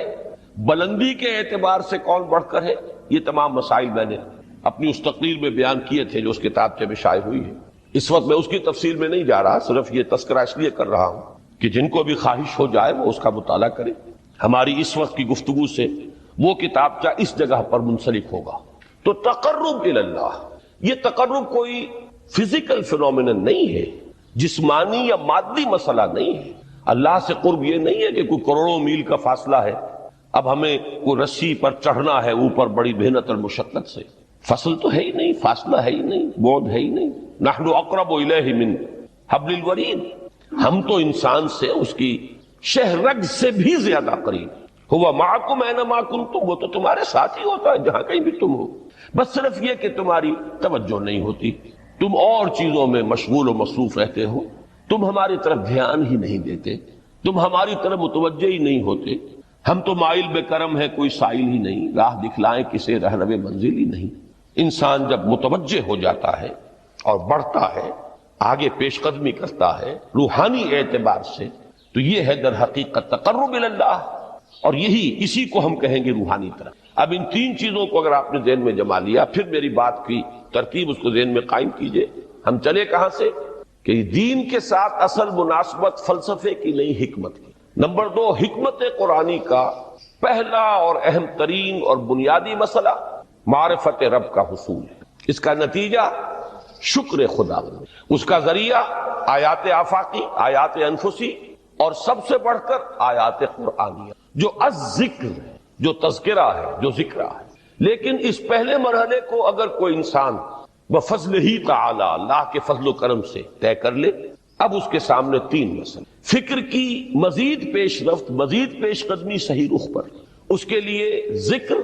بلندی کے اعتبار سے کون بڑھ کر ہے؟ یہ تمام مسائل میں نے اپنی اس تقریر میں بیان کیے تھے جو اس کتابچے میں شائع ہوئی ہے۔ اس وقت میں اس کی تفصیل میں نہیں جا رہا، صرف یہ تذکرہ اس لیے کر رہا ہوں کہ جن کو بھی خواہش ہو جائے وہ اس کا مطالعہ کرے۔ ہماری اس وقت کی گفتگو سے وہ کتابچہ اس جگہ پر منسلک ہوگا۔ تو تقرب الی اللہ، یہ تقرب کوئی فزیکل فینومینن نہیں ہے، جسمانی یا مادی مسئلہ نہیں ہے۔ اللہ سے قرب یہ نہیں ہے کہ کوئی کروڑوں میل کا فاصلہ ہے، اب ہمیں کوئی رسی پر چڑھنا ہے اوپر بڑی محنت اور مشقت سے۔ فصل تو ہے ہی نہیں، فاصلہ ہے ہی نہیں، بعد ہے ہی نہیں۔ نحن اقرب الیہ من حبل الورید، ہم تو انسان سے اس کی شہرگ سے بھی زیادہ قریب۔ ہوا معکم اینما کنتم، وہ تو تمہارے ساتھ ہی ہوتا ہے جہاں کہیں بھی تم ہو، بس صرف یہ کہ تمہاری توجہ نہیں ہوتی، تم اور چیزوں میں مشغول و مصروف رہتے ہو، تم ہماری طرف دھیان ہی نہیں دیتے، تم ہماری طرف متوجہ ہی نہیں ہوتے۔ ہم تو مائل بے کرم ہے، کوئی سائل ہی نہیں، راہ دکھلائیں کسے رہنو منزل ہی نہیں۔ انسان جب متوجہ ہو جاتا ہے اور بڑھتا ہے، آگے پیش قدمی کرتا ہے روحانی اعتبار سے، تو یہ ہے در حقیقت تقرب الی اللہ، اور اسی کو ہم کہیں گے روحانی طرف۔ اب ان تین چیزوں کو اگر آپ نے ذہن میں جما لیا، پھر میری بات کی ترتیب اس کو ذہن میں قائم کیجئے۔ ہم چلے کہاں سے؟ کہ دین کے ساتھ اصل مناسبت فلسفے کی نہیں، حکمت کی۔ نمبر 2، حکمت قرآنی کا پہلا اور اہم ترین اور بنیادی مسئلہ معرفت رب کا حصول ہے۔ اس کا نتیجہ شکر خدا، اس کا ذریعہ آیات آفاقی، آیات انفسی، اور سب سے بڑھ کر آیات قرآنیہ جو الذکر ہے، جو تذکرہ ہے، جو ذکر ہے۔ لیکن اس پہلے مرحلے کو اگر کوئی انسان بفضل ہی تعالی، اللہ کے فضل و کرم سے طے کر لے، اب اس کے سامنے تین مسئلے، فکر کی مزید پیش رفت، مزید پیش قدمی صحیح رخ پر، اس کے لیے ذکر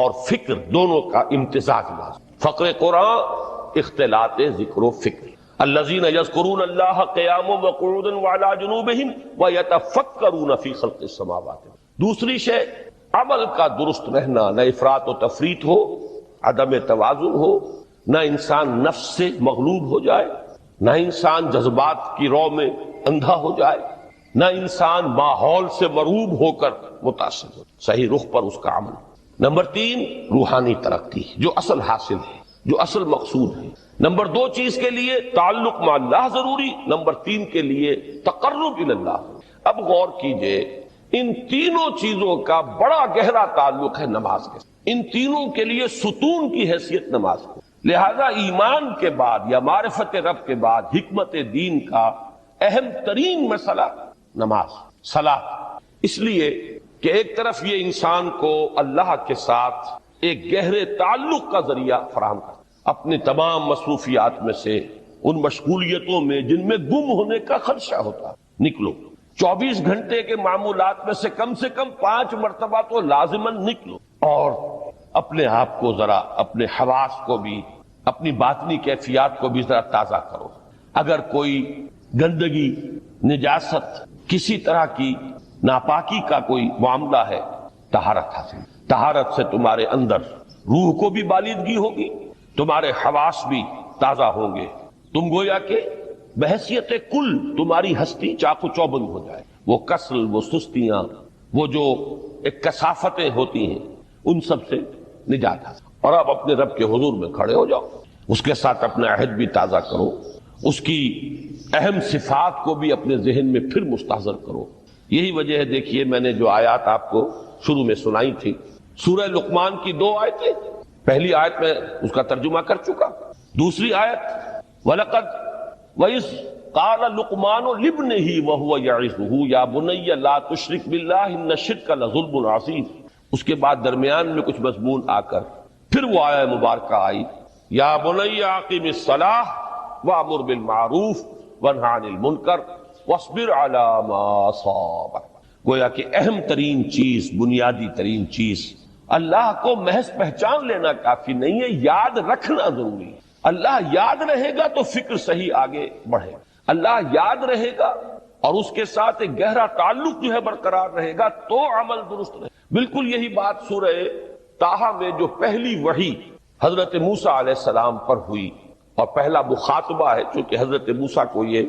اور فکر دونوں کا امتزاج لازم۔ فقر قرآن اختلاط ذکر و فکر۔ الذین یذکرون اللہ قیاما وقعودا وعلی جنوبہم ویتفکرون فی خلق السماوات۔ دوسری شے عمل کا درست رہنا، نہ افراط و تفریط ہو، عدم توازن ہو، نہ انسان نفس سے مغلوب ہو جائے، نہ انسان جذبات کی رو میں اندھا ہو جائے، نہ انسان ماحول سے مرعوب ہو کر متاثر ہو، صحیح رخ پر اس کا عمل۔ نمبر 3، روحانی ترقی، جو اصل حاصل ہے، جو اصل مقصود ہے۔ نمبر 2 چیز کے لیے تعلق مع اللہ ضروری، نمبر 3 کے لیے تقرب الی اللہ۔ اب غور کیجئے، ان تینوں چیزوں کا بڑا گہرا تعلق ہے نماز کے ساتھ۔ ان تینوں کے لیے ستون کی حیثیت نماز کو، لہذا ایمان کے بعد یا معرفت رب کے بعد حکمت دین کا اہم ترین مسئلہ نماز صلاۃ، اس لیے کہ ایک طرف یہ انسان کو اللہ کے ساتھ ایک گہرے تعلق کا ذریعہ فراہم کرتا، اپنی تمام مصروفیات میں سے ان مشغولیتوں میں جن میں گم ہونے کا خدشہ ہوتا نکلو، 24 گھنٹے کے معمولات میں سے کم 5 مرتبہ تو لازماً نکلو، اور اپنے آپ کو ذرا، اپنے حواس کو بھی، اپنی باطنی کیفیات کو بھی ذرا تازہ کرو۔ اگر کوئی گندگی، نجاست، کسی طرح کی ناپاکی کا کوئی معاملہ ہے، طہارت حاصل، طہارت سے تمہارے اندر روح کو بھی بالیدگی ہوگی، تمہارے حواس بھی تازہ ہوں گے، تم گویا کہ بحیثیت کل تمہاری ہستی چاق و چوبند ہو جائے، وہ کسل، وہ سستیاں، وہ جو ایک کثافتیں ہوتی ہیں، ان سب سے نجات حاصل، اور اب اپنے رب کے حضور میں کھڑے ہو جاؤ، اس کے ساتھ اپنا عہد بھی تازہ کرو، اس کی اہم صفات کو بھی اپنے ذہن میں پھر مستحضر کرو۔ یہی وجہ ہے، دیکھیے میں نے جو آیات آپ کو شروع میں سنائی تھی، سورہ لقمان کی 2 آیتیں، پہلی آیت میں اس کا ترجمہ کر چکا، دوسری آیت وَلَقَدْ وَإِذْ قَالَ لُقْمَانُ لِابْنِهِ وَهُوَ يَعِظُهُ يَا بُنَيَّ لَا تُشْرِكْ بِاللَّهِ إِنَّ الشِّرْكَ لَظُلْمٌ عَظِيمٌ۔ اس کے بعد درمیان میں کچھ مضمون آ کر پھر وہ آیہ مبارکہ آئی، یا بنی اقم الصلاۃ وامر بالمعروف وانہی عن المنکر واصبر علی ما اصابک۔ گویا کہ اہم ترین چیز، بنیادی ترین چیز، اللہ کو محض پہچان لینا کافی نہیں ہے، یاد رکھنا ضروری ہے۔ اللہ یاد رہے گا تو فکر صحیح آگے بڑھے، اللہ یاد رہے گا اور اس کے ساتھ ایک گہرا تعلق جو ہے برقرار رہے گا تو عمل درست رہے۔ بالکل یہی بات سورہ طٰہٰ میں جو پہلی وحی حضرت موسیٰ علیہ السلام پر ہوئی، اور پہلا مخاطبہ ہے، چونکہ حضرت موسیٰ کو یہ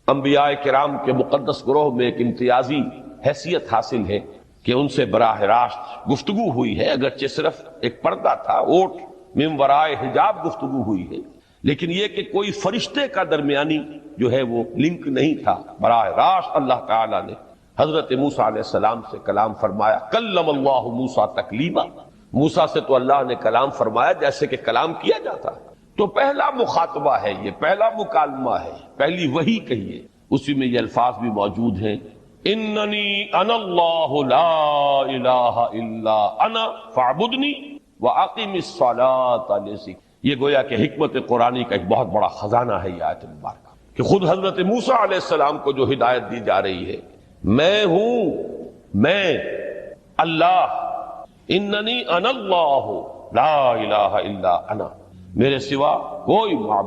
انبیاء کرام کے مقدس گروہ میں ایک امتیازی حیثیت حاصل ہے کہ ان سے براہ راست گفتگو ہوئی ہے، اگرچہ صرف ایک پردہ تھا، اوٹ من ورائے حجاب گفتگو ہوئی ہے، لیکن یہ کہ کوئی فرشتے کا درمیانی جو ہے وہ لنک نہیں تھا، براہ راست اللہ تعالیٰ نے حضرت موسیٰ علیہ السلام سے کلام فرمایا۔ کلم اللہ موسیٰ تکلیما، موسیٰ سے تو اللہ نے کلام فرمایا جیسے کہ کلام کیا جاتا ہے۔ تو پہلا مخاطبہ ہے، یہ پہلا مکالمہ ہے، پہلی وحی کہیے، اسی میں یہ الفاظ بھی موجود ہیں، اننی انا اللہ لا الہ الا انا فاعبدنی واقم الصلاۃ لذکری۔ یہ گویا کہ حکمت قرآنی کا ایک بہت بڑا خزانہ ہے یہ آیت مبارکہ، کہ خود حضرت موسیٰ علیہ السلام کو جو ہدایت دی جا رہی ہے، میں ہوں، میں اللہ، اننی انا اللہ لا الہ الا انا، میرے سوا کوئی معبود